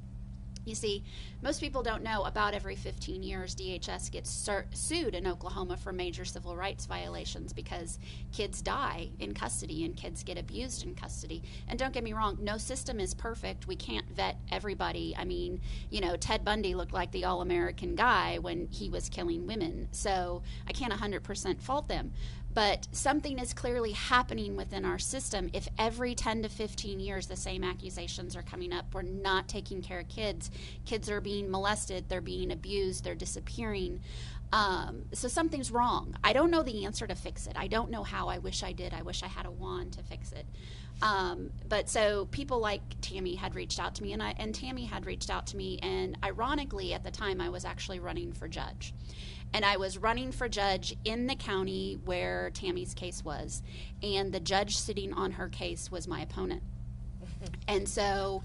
You see, most people don't know about every 15 years DHS gets sued in Oklahoma for major civil rights violations because kids die in custody and kids get abused in custody. And don't get me wrong, no system is perfect. We can't vet everybody. I mean, Ted Bundy looked like the all-American guy when he was killing women. So I can't 100% fault them. But something is clearly happening within our system if every 10 to 15 years the same accusations are coming up. We're not taking care of kids. Kids are being molested. They're being abused. They're disappearing. So something's wrong. I don't know the answer to fix it. I don't know how. I wish I did. I wish I had a wand to fix it. But so people like Tammy had reached out to me, and Tammy had reached out to me, and ironically at the time I was actually running for judge. And I was running for judge in the county where Tammy's case was, and the judge sitting on her case was my opponent. And so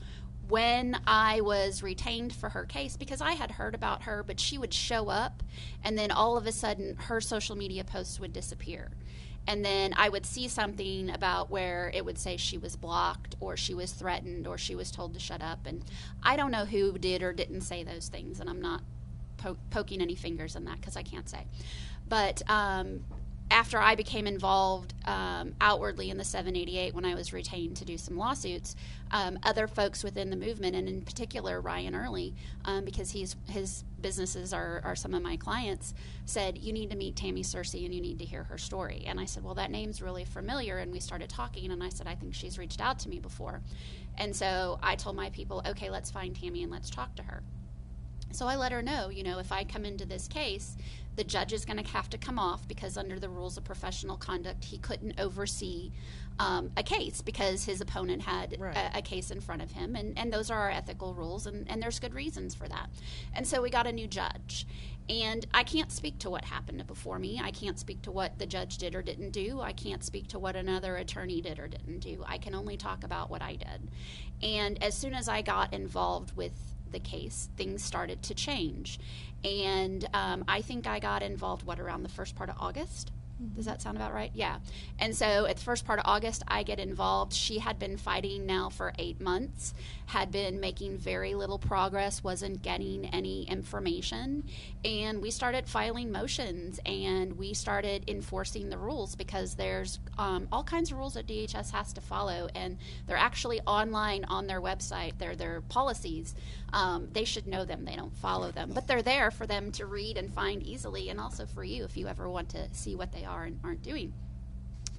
when I was retained for her case, because I had heard about her, but she would show up, and then all of a sudden her social media posts would disappear. And then I would see something about where it would say she was blocked or she was threatened or she was told to shut up. And I don't know who did or didn't say those things, and I'm not poking any fingers in that because I can't say. But after I became involved outwardly in the 788 when I was retained to do some lawsuits, other folks within the movement, and in particular Ryan Early, because his businesses are some of my clients, said, you need to meet Tammy Searcy and you need to hear her story. And I said, well, that name's really familiar. And we started talking, and I said, I think she's reached out to me before. And so I told my people, okay, let's find Tammy and let's talk to her. So I let her know, if I come into this case, the judge is going to have to come off because under the rules of professional conduct, he couldn't oversee a case because his opponent had a case in front of him. And those are our ethical rules, and there's good reasons for that. And so we got a new judge. And I can't speak to what happened before me. I can't speak to what the judge did or didn't do. I can't speak to what another attorney did or didn't do. I can only talk about what I did. And as soon as I got involved with the case, things started to change. And I think I got involved, around the first part of August? Does that sound about right? Yeah. And so at the first part of August, I get involved. She had been fighting now for 8 months, had been making very little progress, wasn't getting any information. And we started filing motions, and we started enforcing the rules because there's all kinds of rules that DHS has to follow. And they're actually online on their website. They're their policies. They should know them. They don't follow them. But they're there for them to read and find easily, and also for you if you ever want to see what they are and aren't doing.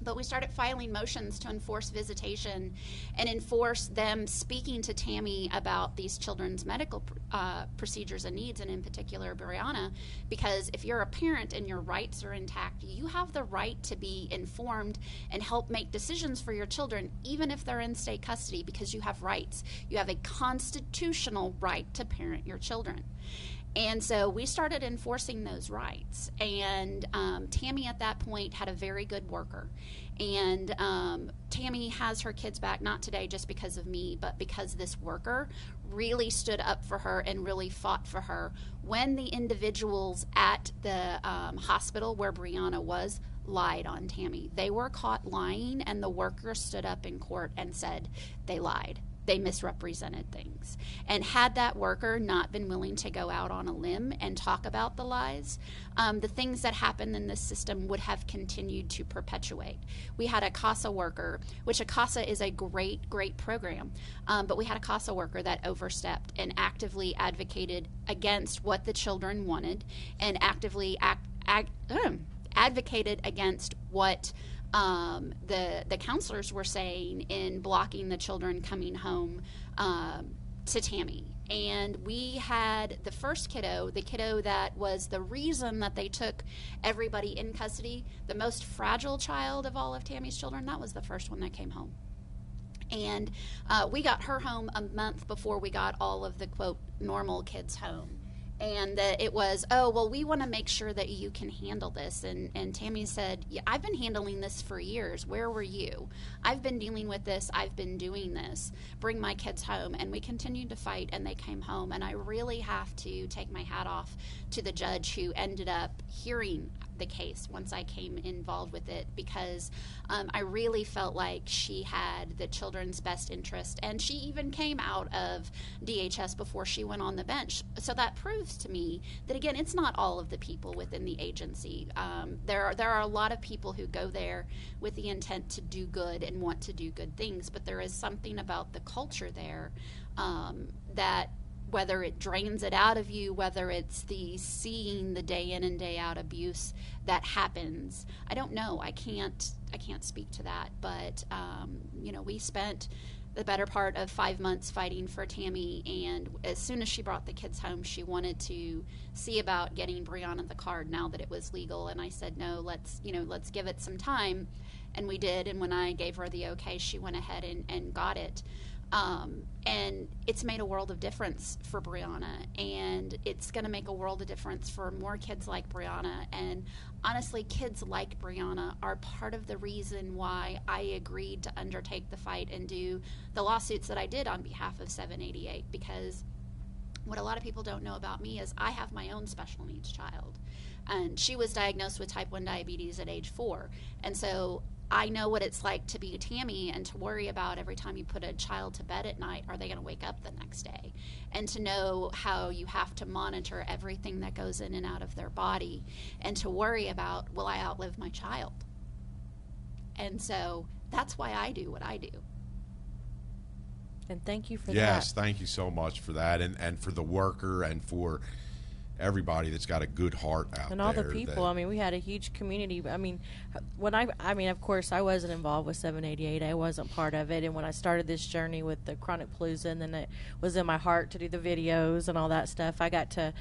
But we started filing motions to enforce visitation and enforce them speaking to Tammy about these children's medical procedures and needs, and in particular Brianna, because if you're a parent and your rights are intact, you have the right to be informed and help make decisions for your children, even if they're in state custody, because you have rights. You have a constitutional right to parent your children. And so we started enforcing those rights. And Tammy at that point had a very good worker. And Tammy has her kids back, not today just because of me, but because this worker really stood up for her and really fought for her when the individuals at the hospital where Brianna was lied on Tammy. They were caught lying, and the worker stood up in court and said they lied. They misrepresented things. And had that worker not been willing to go out on a limb and talk about the lies, the things that happened in this system would have continued to perpetuate. We had a CASA worker, which a CASA is a great, great program, but we had a CASA worker that overstepped and actively advocated against what the children wanted, and actively advocated against what the counselors were saying in blocking the children coming home to Tammy. And we had the first kiddo, the kiddo that was the reason that they took everybody in custody, the most fragile child of all of Tammy's children. That was the first one that came home. And we got her home a month before we got all of the, quote, normal kids home. And it was, oh, well, we want to make sure that you can handle this. And Tammy said, yeah, I've been handling this for years. Where were you? I've been dealing with this. I've been doing this. Bring my kids home. And we continued to fight, and they came home. And I really have to take my hat off to the judge who ended up hearing the case once I came involved with it, because I really felt like she had the children's best interest, and she even came out of DHS before she went on the bench. So that proves to me that, again, it's not all of the people within the agency. There are a lot of people who go there with the intent to do good and want to do good things, but there is something about the culture there that, whether it drains it out of you, whether it's the seeing the day in and day out abuse that happens, I don't know. I can't speak to that. But we spent the better part of 5 months fighting for Tammy, and as soon as she brought the kids home, she wanted to see about getting Brianna the card now that it was legal. And I said, no, let's give it some time, and we did. And when I gave her the okay, she went ahead and got it. And it's made a world of difference for Brianna, and it's going to make a world of difference for more kids like Brianna. And honestly, kids like Brianna are part of the reason why I agreed to undertake the fight and do the lawsuits that I did on behalf of 788, because what a lot of people don't know about me is I have my own special needs child, and she was diagnosed with type 1 diabetes at age 4. And so I know what it's like to be Tammy and to worry about every time you put a child to bed at night, are they going to wake up the next day? And to know how you have to monitor everything that goes in and out of their body, and to worry about, will I outlive my child? And so that's why I do what I do. And thank you for that. Yes, thank you so much for that, and for the worker, and for everybody that's got a good heart out there. And all the people. I mean, we had a huge community. I mean, of course, I wasn't involved with 788. I wasn't part of it. And when I started this journey with the Chronic Palooza, and then it was in my heart to do the videos and all that stuff, I got to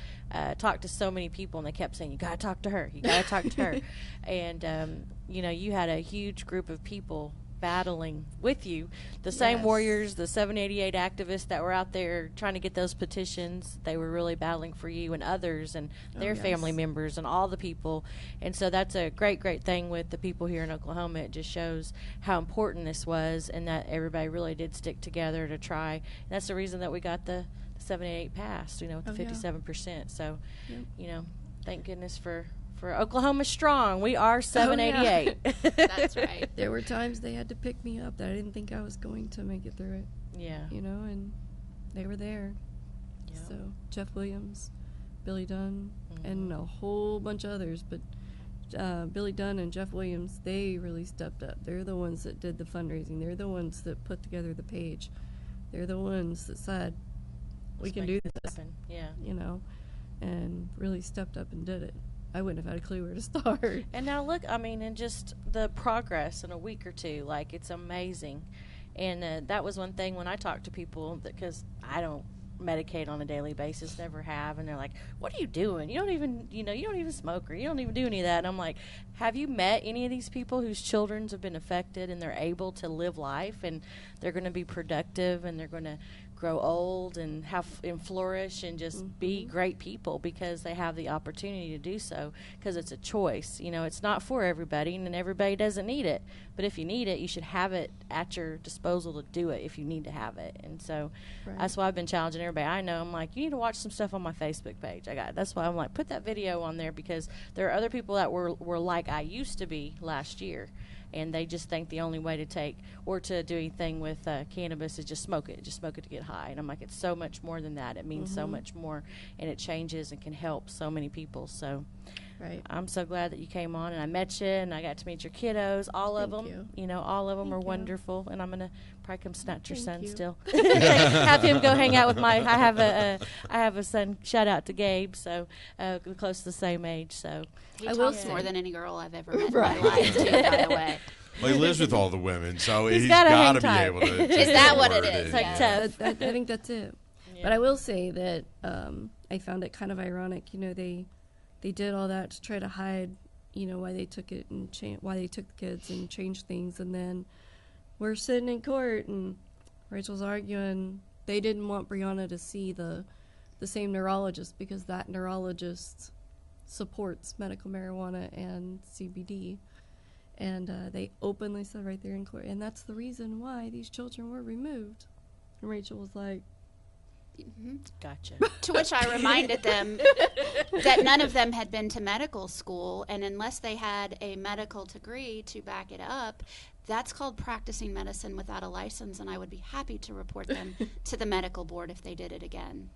talk to so many people, and they kept saying, you got to talk to her. You got to talk to her. And, you had a huge group of people battling with you, the same warriors, the 788 activists that were out there trying to get those petitions. They were really battling for you and others and their family members and all the people. And so that's a great thing with the people here in Oklahoma. It just shows how important this was, and that everybody really did stick together to try. And that's the reason that we got the 788 passed, with the 57%. So, thank goodness for Oklahoma Strong. We are 788. That's right. There were times they had to pick me up that I didn't think I was going to make it through it. Yeah. And they were there. Yeah. So Jeff Williams, Billy Dunn, and a whole bunch of others. But Billy Dunn and Jeff Williams, they really stepped up. They're the ones that did the fundraising. They're the ones that put together the page. They're the ones that said, we can do this. Happen. Yeah. And really stepped up and did it. I wouldn't have had a clue where to start. And now look, I mean, and just the progress in a week or two, like, it's amazing. And that was one thing when I talk to people, because I don't medicate on a daily basis, never have, and they're like, what are you doing? You don't even, you don't even smoke, or you don't even do any of that. And I'm like, have you met any of these people whose children have been affected and they're able to live life, and they're going to be productive, and they're going to grow old and flourish and just be great people because they have the opportunity to do so, because it's a choice. It's not for everybody, and everybody doesn't need it, but if you need it, you should have it at your disposal to do it if you need to have it. And so that's why I've been challenging everybody I know. I'm like, you need to watch some stuff on my Facebook page. That's why I'm like, put that video on there, because there are other people that were like I used to be last year, and they just think the only way to take or to do anything with cannabis is just smoke it to get high. And I'm like, it's so much more than that. It means so much more, and it changes and can help so many people. So I'm so glad that you came on, and I met you, and I got to meet your kiddos, all of them. All of them are wonderful, and I'm going to probably come snatch your son still. Have him go hang out with I have a son, shout out to Gabe, so close to the same age. So he talks more than any girl I've ever met in my life, too, by the way. Well, he lives with all the women, so he's got to be able to. Is that what it is? I think that's it. Yeah. But I will say that I found it kind of ironic. They did all that to try to hide, why they took it and why they took the kids and changed things, and then we're sitting in court and Rachel's arguing they didn't want Brianna to see the same neurologist because that neurologist supports medical marijuana and CBD. And they openly said right there in court, and that's the reason why these children were removed. And Rachel was like, gotcha. To which I reminded them that none of them had been to medical school, and unless they had a medical degree to back it up, that's called practicing medicine without a license, and I would be happy to report them to the medical board if they did it again.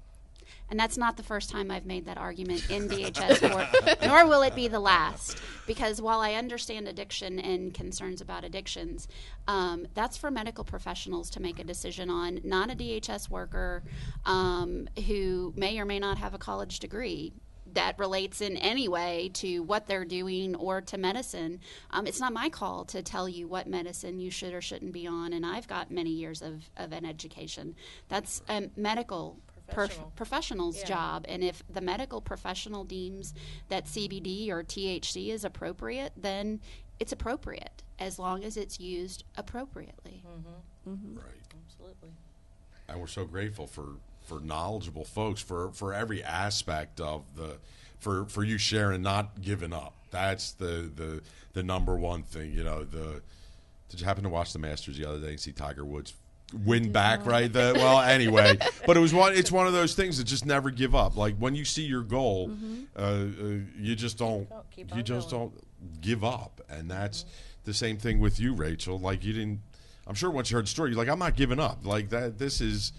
And that's not the first time I've made that argument in DHS court, nor will it be the last. Because while I understand addiction and concerns about addictions, that's for medical professionals to make a decision on, not a DHS worker who may or may not have a college degree that relates in any way to what they're doing or to medicine. It's not my call to tell you what medicine you should or shouldn't be on, and I've got many years of an education. That's a medical professional's job, and if the medical professional deems that CBD or THC is appropriate, then it's appropriate as long as it's used appropriately. Right. Absolutely. And we're so grateful for knowledgeable folks for every aspect of for you sharing, not giving up. That's the number one thing. Did you happen to watch the Masters the other day and see Tiger Woods win back, right? Well, anyway, but it's one of those things that just never give up. Like when you see your goal, you just don't give up, and that's the same thing with you, Rachel. Like you didn't. I'm sure once you heard the story, you're like, I'm not giving up. Like that. This is.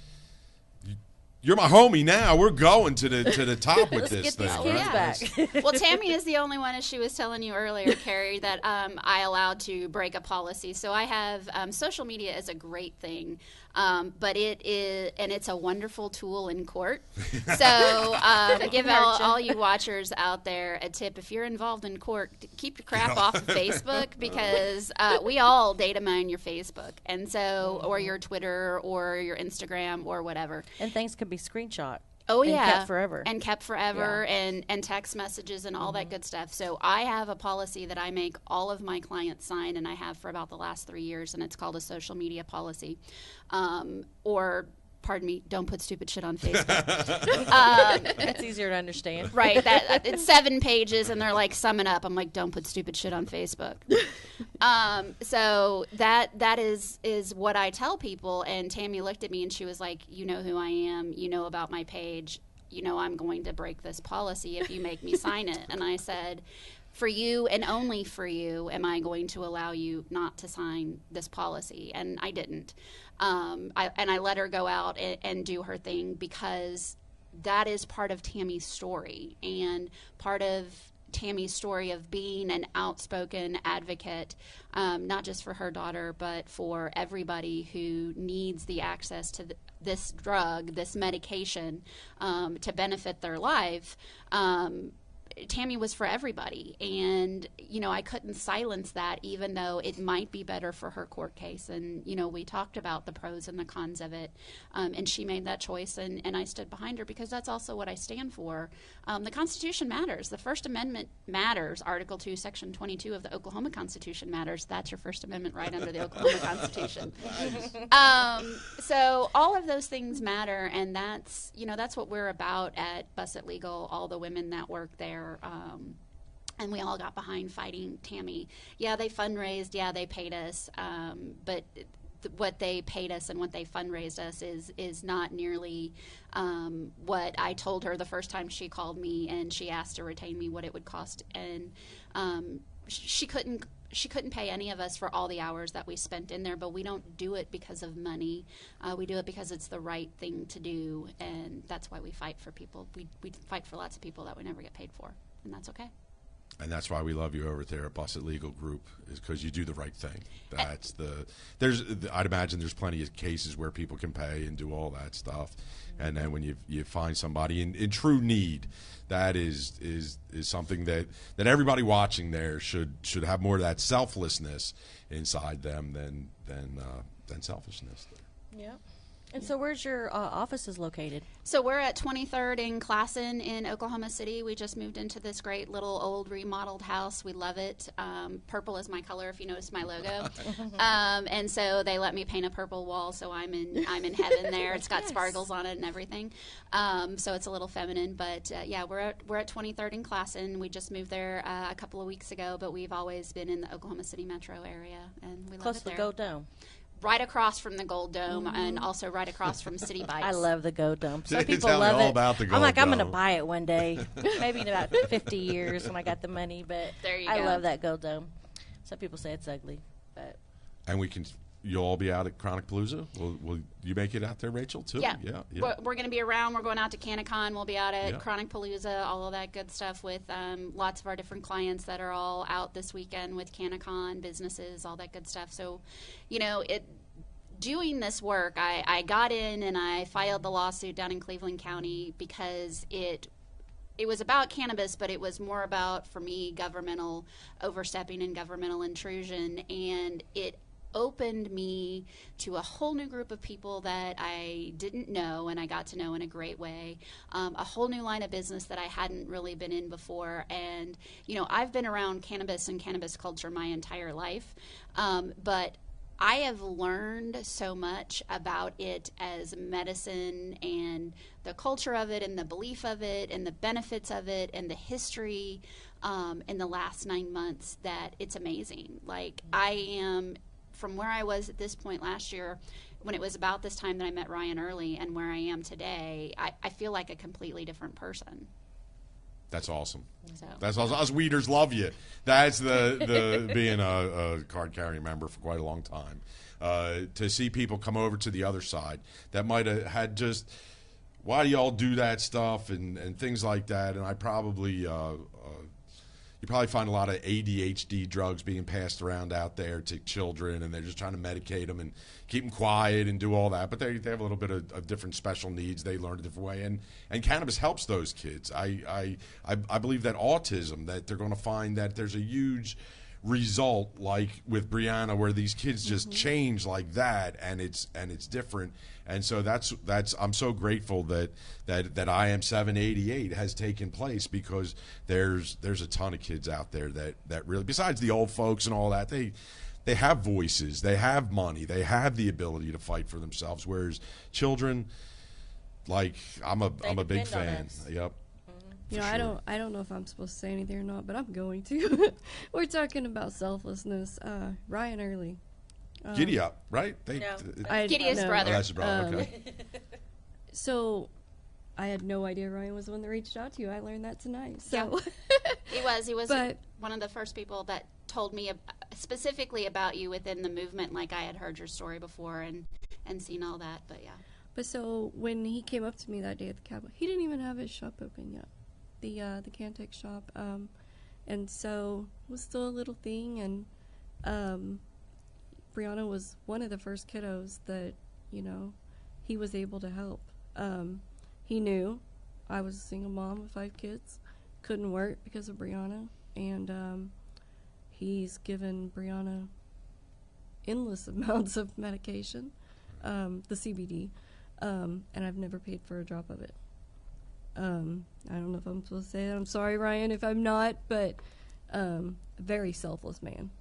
You're my homie now. We're going to the top with this thing. Let's get these kids back. Well, Tammy is the only one, as she was telling you earlier, Carrie, that I allowed to break a policy. So I have social media is a great thing, but it's a wonderful tool in court. So give all you watchers out there a tip: if you're involved in court, keep your crap off of Facebook, because we all data mine your Facebook, and so or your Twitter or your Instagram or whatever. And things could be screenshot. Oh, and yeah. kept forever. And text messages and all that good stuff. So I have a policy that I make all of my clients sign, and I have for about the last 3 years, and it's called a social media policy. Or, pardon me, don't put stupid shit on Facebook. That's easier to understand. Right. It's 7 pages, and they're like, sum it up. I'm like, don't put stupid shit on Facebook. So that is what I tell people. And Tammy looked at me, and she was like, you know who I am. You know about my page. You know I'm going to break this policy if you make me sign it. And I said, for you and only for you am I going to allow you not to sign this policy. And I didn't. I let her go out and do her thing, because that is part of Tammy's story, and part of Tammy's story of being an outspoken advocate, not just for her daughter, but for everybody who needs the access to this drug, this medication, to benefit their life. Tammy was for everybody. And, you know, I couldn't silence that, even though it might be better for her court case. And, you know, we talked about the pros and the cons of it. And she made that choice, and I stood behind her because that's also what I stand for. The Constitution matters. The First Amendment matters. Article 2, Section 22 of the Oklahoma Constitution matters. That's your First Amendment right under the Oklahoma Constitution. So all of those things matter, and that's, you know, that's what we're about at Bussett Legal, all the women that work there. And we all got behind fighting Tammy. Yeah, they fundraised. Yeah, they paid us. But what they paid us and what they fundraised us is not nearly what I told her the first time she called me and she asked to retain me, what it would cost. And she couldn't pay any of us for all the hours that we spent in there, but we don't do it because of money. We do it because it's the right thing to do, and that's why we fight for people. We fight for lots of people that we never get paid for, and that's okay. And that's why we love you over there at Bussett Legal Group, is because you do the right thing. I'd imagine there's plenty of cases where people can pay and do all that stuff. And then when you find somebody in true need, that is something that everybody watching there should have more of that selflessness inside them than selfishness. Yeah. And so where's your offices located? So we're at 23rd in Classen in Oklahoma City. We just moved into this great little old remodeled house. We love it. Purple is my color, if you notice my logo. And so they let me paint a purple wall, so I'm in heaven there. It's got sparkles on it and everything. So it's a little feminine, but yeah, we're at 23rd in Classen. We just moved there a couple of weeks ago, but we've always been in the Oklahoma City metro area, and we love it there. Close to the Gold Dome. Right across from the Gold Dome, and also right across from City Bikes. I love the Gold Dome. Some people Tell me love all it. about the Gold I'm like, I'm Dome. going to buy it one day, maybe in about 50 years when I got the money. But there you I go. love that Gold Dome. Some people say it's ugly, but And you'll all be out at Chronic Palooza? Will you make it out there, Rachel, too? Yeah. Yeah. We're going to be around. We're going out to CanaCon. We'll be out at Yeah. Chronic Palooza, all of that good stuff with lots of our different clients that are all out this weekend with CanaCon, businesses, all that good stuff. So, you know, doing this work, I got in and I filed the lawsuit down in Cleveland County because it was about cannabis, but it was more about, for me, governmental overstepping and governmental intrusion, and it opened me to a whole new group of people that I didn't know, and I got to know in a great way. A whole new line of business that I hadn't really been in before. And, you know, I've been around cannabis and cannabis culture my entire life, but I have learned so much about it as medicine and the culture of it and the belief of it and the benefits of it and the history in the last 9 months that it's amazing. Like, I am, from where I was at this point last year, when it was about this time that I met Ryan Early, and where I am today, I feel like a completely different person. That's awesome. So. That's awesome. Us weeders love you. That's the being a card-carrying member for quite a long time. To see people come over to the other side that might have had just, why do y'all do that stuff and things like that. And I probably you probably find a lot of ADHD drugs being passed around out there to children, and they're just trying to medicate them and keep them quiet and do all that. But they have a little bit of different special needs. They learn a different way, and cannabis helps those kids. I believe that autism, that they're going to find that there's a huge result, like with Brianna, where these kids just change like that, and it's different. And so that's I'm so grateful that I Am 788 has taken place, because there's a ton of kids out there that really, besides the old folks and all that, they have voices, they have money, they have the ability to fight for themselves, whereas children, like, I'm a big fan. Yep. You know, sure. I don't know if I'm supposed to say anything or not, but I'm going to. We're talking about selflessness. Ryan Early. Giddy Up, right? Giddy's brother. Oh, that's his brother. Okay. So, I had no idea Ryan was the one that reached out to you. I learned that tonight. So yeah. He was one of the first people that told me specifically about you within the movement. Like, I had heard your story before and seen all that, but yeah. But so when he came up to me that day at the cabin, he didn't even have his shop open yet, the Cantech shop, and so it was still a little thing. And Brianna was one of the first kiddos that, you know, he was able to help. He knew I was a single mom of 5 kids, couldn't work because of Brianna, and he's given Brianna endless amounts of medication, the CBD, and I've never paid for a drop of it. I don't know if I'm supposed to say that. I'm sorry, Ryan, if I'm not, but very selfless man.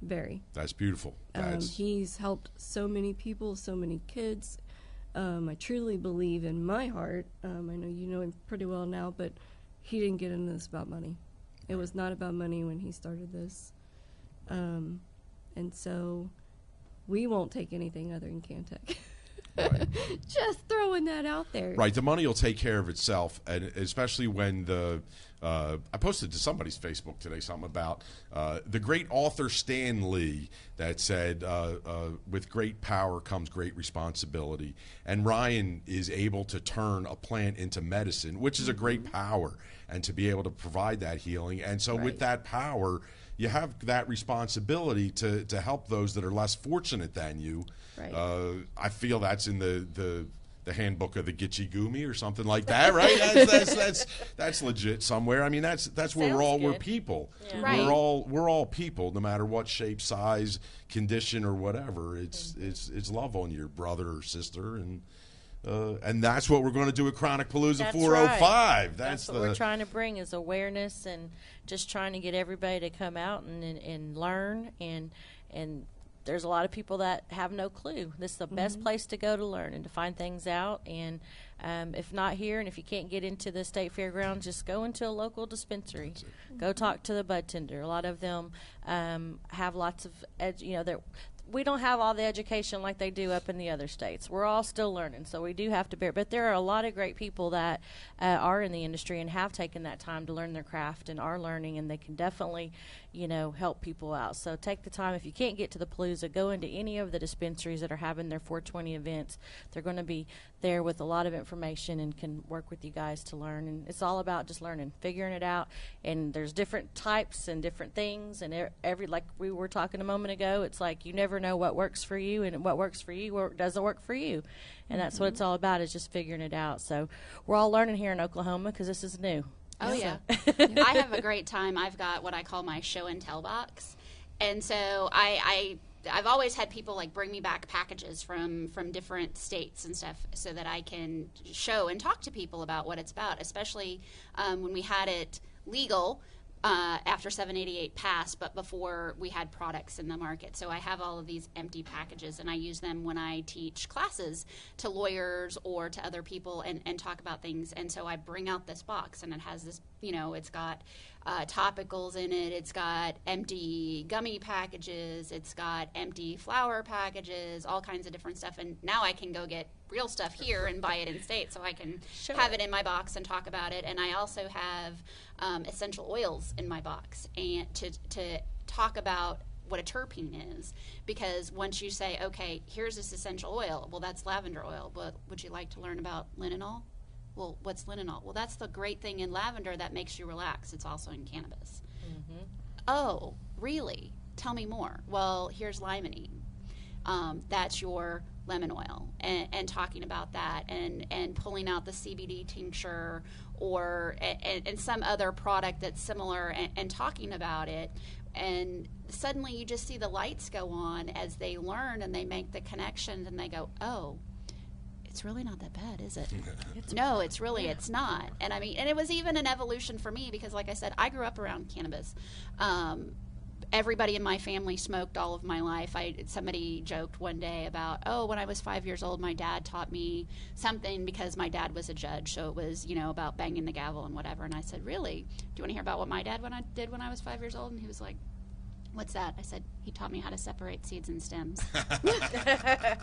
Very. That's beautiful. He's helped so many people, so many kids. I truly believe in my heart. I know you know him pretty well now, but he didn't get into this about money. It was not about money when he started this. And so we won't take anything other than Cantech. Right. Just throwing that out there. Right, the money will take care of itself, and especially when I posted to somebody's Facebook today something about the great author Stan Lee that said, with great power comes great responsibility. And Ryan is able to turn a plant into medicine, which is a great power, and to be able to provide that healing. And so with that power, you have that responsibility to help those that are less fortunate than you. Right. I feel that's in the handbook of the Gitchy Gumi or something like that, right? That's legit somewhere. I mean, that's where we're people. Yeah. Right. We're all people, no matter what shape, size, condition, or whatever. It's love on your brother or sister, and that's what we're going to do at Chronic Palooza 405. Right. That's what we're trying to bring is awareness, and just trying to get everybody to come out and learn, and there's a lot of people that have no clue. This is the best place to go to learn and to find things out. And if not here, and if you can't get into the state fairgrounds, just go into a local dispensary. Go talk to the bud tender. A lot of them have lots of, we don't have all the education like they do up in the other states. We're all still learning, so we do have to bear. But there are a lot of great people that are in the industry and have taken that time to learn their craft and are learning, and they can definitely, help people out. So take the time. If you can't get to the Palooza, go into any of the dispensaries that are having their 420 events. They're going to be there with a lot of information and can work with you guys to learn. And it's all about just learning, figuring it out. And there's different types and different things. And every, like we were talking a moment ago, it's like you never know what works for you, and what works for you doesn't work for you. And that's what it's all about, is just figuring it out. So we're all learning here in Oklahoma because this is new. Oh, yeah. I have a great time. I've got what I call my show and tell box. And so I've always had people bring me back packages from different states and stuff so that I can show and talk to people about what it's about, especially when we had it legal after 788 passed, but before we had products in the market. So I have all of these empty packages, and I use them when I teach classes to lawyers or to other people and talk about things. And so I bring out this box, and it has this, it's got topicals in it, it's got empty gummy packages, it's got empty flower packages, all kinds of different stuff. And now I can go get real stuff here and buy it in state, so I can have it in my box and talk about it. And I also have essential oils in my box, and to talk about what a terpene is, because once you say, okay, here's this essential oil, well, that's lavender oil, but would you like to learn about linalool? Well, what's linalool? Well, that's the great thing in lavender that makes you relax. It's also in cannabis. Mm-hmm. Oh, really? Tell me more. Well, here's limonene. That's your lemon oil, and talking about that, and pulling out the CBD tincture or and some other product that's similar, and talking about it. And suddenly you just see the lights go on as they learn and they make the connections, and they go, oh, it's really not that bad, is it? No, it's really, it's not. And I mean, and it was even an evolution for me, because like I said, I grew up around cannabis. Everybody in my family smoked all of my life. Somebody joked one day about, when I was 5 years old, my dad taught me something, because my dad was a judge, so it was, about banging the gavel and whatever. And I said, really? Do you want to hear about what my dad did when I was 5 years old? And he was like, what's that? I said, he taught me how to separate seeds and stems.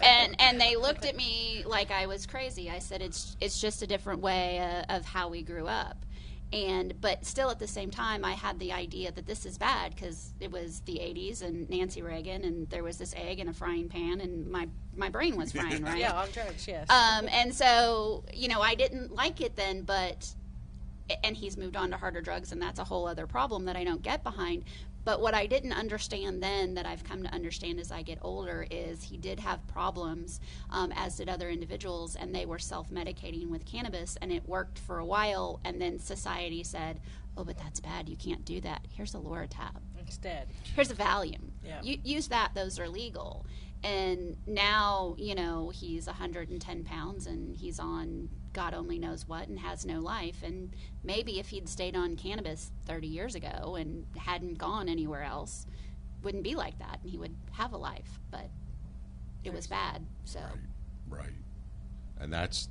and they looked at me like I was crazy. I said, it's just a different way of how we grew up. But still at the same time, I had the idea that this is bad, because it was the 80s and Nancy Reagan, and there was this egg in a frying pan, and my brain was frying, right? Yeah, on drugs, yes. And so, I didn't like it then, and he's moved on to harder drugs, and that's a whole other problem that I don't get behind. But what I didn't understand then, that I've come to understand as I get older, is he did have problems, as did other individuals, and they were self-medicating with cannabis, and it worked for a while, and then society said, oh, but that's bad. You can't do that. Here's a Loratab. Instead. Here's a Valium. Yeah. You use that. Those are legal. And now, he's 110 pounds and he's on God only knows what and has no life. And maybe if he'd stayed on cannabis 30 years ago and hadn't gone anywhere else, wouldn't be like that. And he would have a life. But it was bad. So. Right. And that's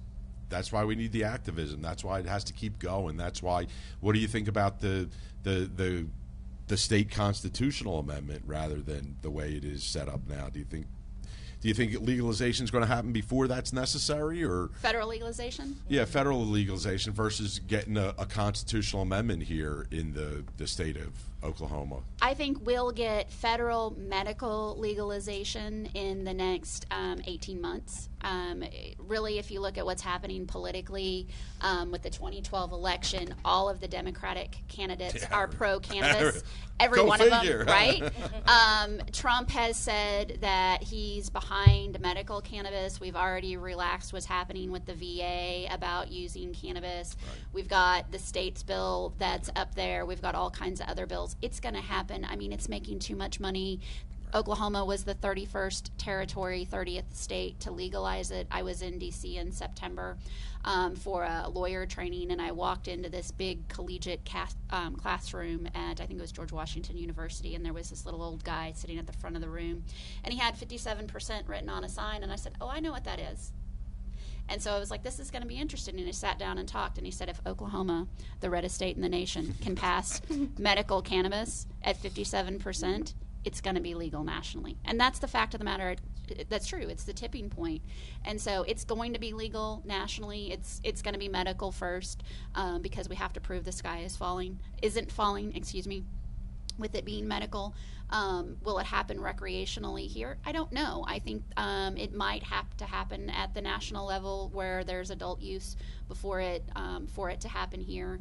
why we need the activism. That's why it has to keep going. That's why. What do you think about the state constitutional amendment rather than the way it is set up now? Do you think legalization is going to happen before that's necessary, or federal legalization? Yeah, federal legalization versus getting a constitutional amendment here in the state of Oklahoma. I think we'll get federal medical legalization in the next 18 months. Really, if you look at what's happening politically with the 2012 election, all of the Democratic candidates are pro-cannabis. Every one of them, right? Trump has said that he's behind medical cannabis. We've already relaxed what's happening with the VA about using cannabis. Right. We've got the state's bill that's up there. We've got all kinds of other bills. It's going to happen. I mean, it's making too much money. Oklahoma was the 31st territory, 30th state to legalize it. I was in D.C. in September for a lawyer training, and I walked into this big collegiate classroom at, I think it was George Washington University, and there was this little old guy sitting at the front of the room, and he had 57% written on a sign, and I said, oh, I know what that is. And so I was like, this is going to be interesting. And he sat down and talked, and he said, if Oklahoma, the reddest state in the nation, can pass medical cannabis at 57%, it's going to be legal nationally. And that's the fact of the matter. That's true. It's the tipping point. And so it's going to be legal nationally. It's going to be medical first because we have to prove the sky isn't falling, with it being medical. Will it happen recreationally here? I don't know. I think it might have to happen at the national level where there's adult use before it for it to happen here.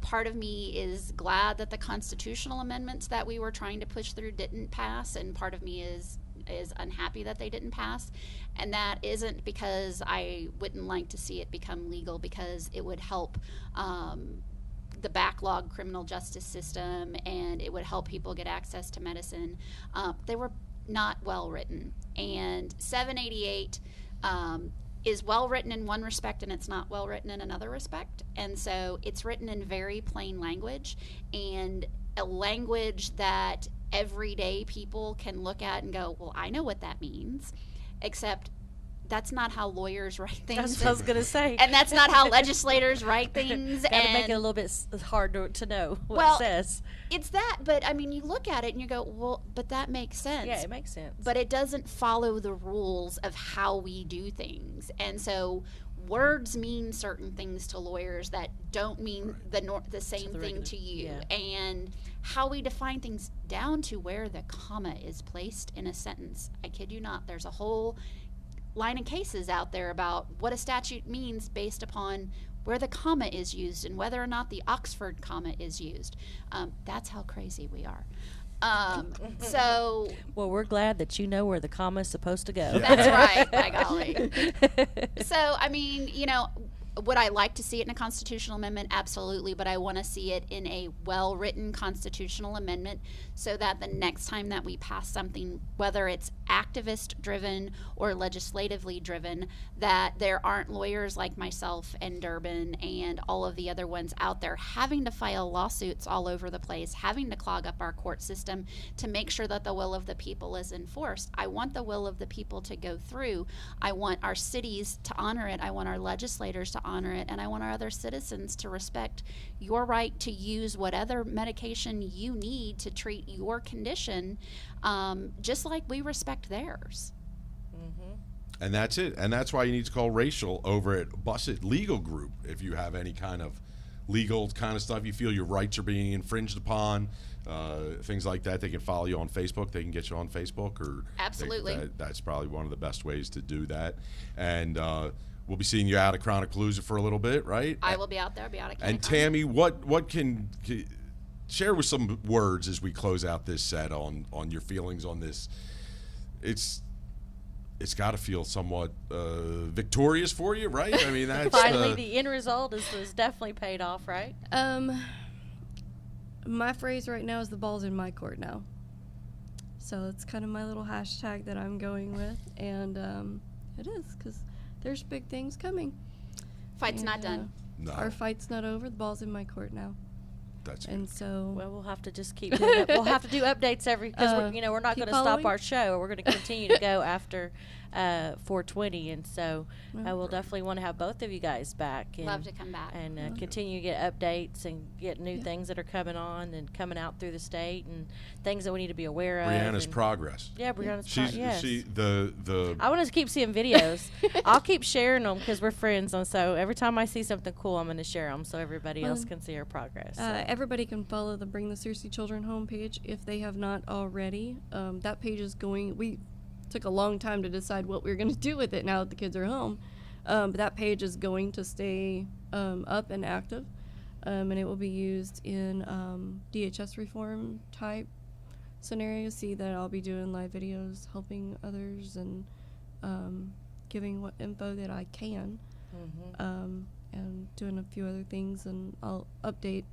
Part of me is glad that the constitutional amendments that we were trying to push through didn't pass, and part of me is unhappy that they didn't pass. And that isn't because I wouldn't like to see it become legal, because it would help the backlog criminal justice system, and it would help people get access to medicine. They were not well written, and 788 is well written in one respect, and it's not well written in another respect. And so it's written in very plain language, and a language that everyday people can look at and go, well, I know what that means, except that's not how lawyers write things. That's what I was going to say. And that's not how legislators write things. Got to make it a little bit hard to know what it says. It's that, but I mean, you look at it and you go, well, but that makes sense. Yeah, it makes sense. But it doesn't follow the rules of how we do things. And so words mean certain things to lawyers that don't mean the same thing to you. Yeah. And how we define things down to where the comma is placed in a sentence. I kid you not. There's a whole line of cases out there about what a statute means based upon where the comma is used and whether or not the Oxford comma is used. That's how crazy we are. So well, we're glad that you know where the comma is supposed to go. That's right, by golly. So I mean, would I like to see it in a constitutional amendment? Absolutely, but I want to see it in a well-written constitutional amendment so that the next time that we pass something, whether it's activist-driven or legislatively driven, that there aren't lawyers like myself and Durbin and all of the other ones out there having to file lawsuits all over the place, having to clog up our court system to make sure that the will of the people is enforced. I want the will of the people to go through. I want our cities to honor it. I want our legislators to honor it, and I want our other citizens to respect your right to use whatever medication you need to treat your condition, just like we respect theirs. Mm-hmm. And that's it. And that's why you need to call Racial over at Busset Legal Group if you have any kind of legal kind of stuff you feel your rights are being infringed upon, things like that. They can follow you on Facebook. They can get you on Facebook, or absolutely. That's probably one of the best ways to do that. And we'll be seeing you out at Chronic Palooza for a little bit, right? I will be out there. I'll be out at And Tammy, what can share with some words as we close out this set on your feelings on this? It's it's got to feel somewhat victorious for you, right? I mean, that's finally the end result is definitely paid off, right? My phrase right now is the ball's in my court now. So it's kind of my little hashtag that I'm going with, and it is because there's big things coming. Fight's not done. No. Our fight's not over. The ball's in my court now. That's and good. so well, we'll have to just keep doing it. We'll have to do updates because we're not going to stop our show. We're going to continue to go after 420, and so we'll definitely want to have both of you guys back. And, love to come back and continue to get updates and get new things that are coming on and coming out through the state and things that we need to be aware of. Brianna's progress. Yeah, Brianna's progress. Yes. I want to keep seeing videos. I'll keep sharing them because we're friends, and so every time I see something cool, I'm going to share them so everybody else can see our progress. So. Everybody can follow the Bring the Searcy Children homepage if they have not already. That page is going. We took a long time to decide what we were going to do with it now that the kids are home, but that page is going to stay up and active, and it will be used in DHS reform type scenarios. See that I'll be doing live videos, helping others, and giving what info that I can, and doing a few other things, and I'll update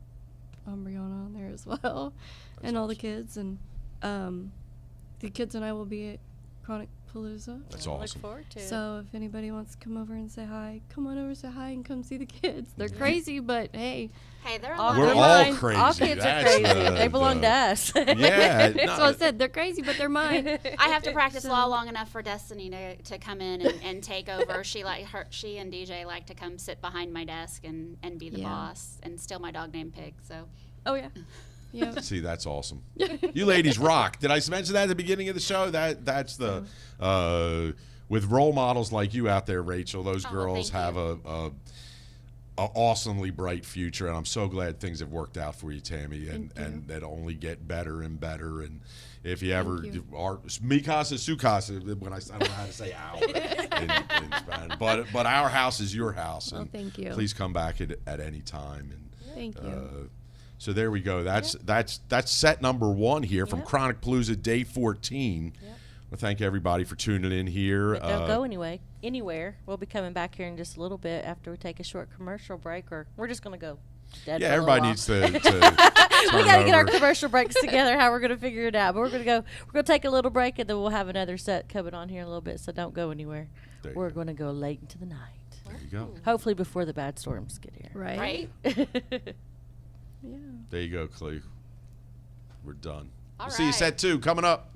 Brianna on there as well. That's and all awesome. the kids, and the kids and I will be at Chronic Palooza. That's awesome. Look forward to it. So if anybody wants to come over and say hi, come on over, say hi, and come see the kids. They're crazy, but hey. Hey, they're We're all crazy. All kids That's are crazy. They belong to us. Yeah. That's what I said. They're crazy, but they're mine. I have to practice law long enough for Destiny to come in and take over. She and DJ like to come sit behind my desk and be the boss and steal my dog named Pig. So. Oh yeah. Yeah. See, that's awesome. You ladies rock. Did I mention that at the beginning of the show? That's the with role models like you out there, Rachel. Those girls have a awesomely bright future, and I'm so glad things have worked out for you, Tammy, and that only get better and better. And if you ever are mi casa, su casa, when I don't know how to say "ow" in Spanish, but our house is your house, and thank you. Please come back at any time. And thank you. So there we go. That's set number 1 here from Chronic Palooza Day 14. Well, thank everybody for tuning in here. But don't go anywhere. We'll be coming back here in just a little bit after we take a short commercial break, or we're just going to go dead. Yeah, everybody needs to we got to get our commercial breaks together, how we're going to figure it out. But we're going to take a little break, and then we'll have another set coming on here in a little bit, so don't go anywhere. We're going to go late into the night. There you go. Hopefully before the bad storms get here. Right? Yeah. There you go, Cleve. We're done. All We'll see you set 2 coming up.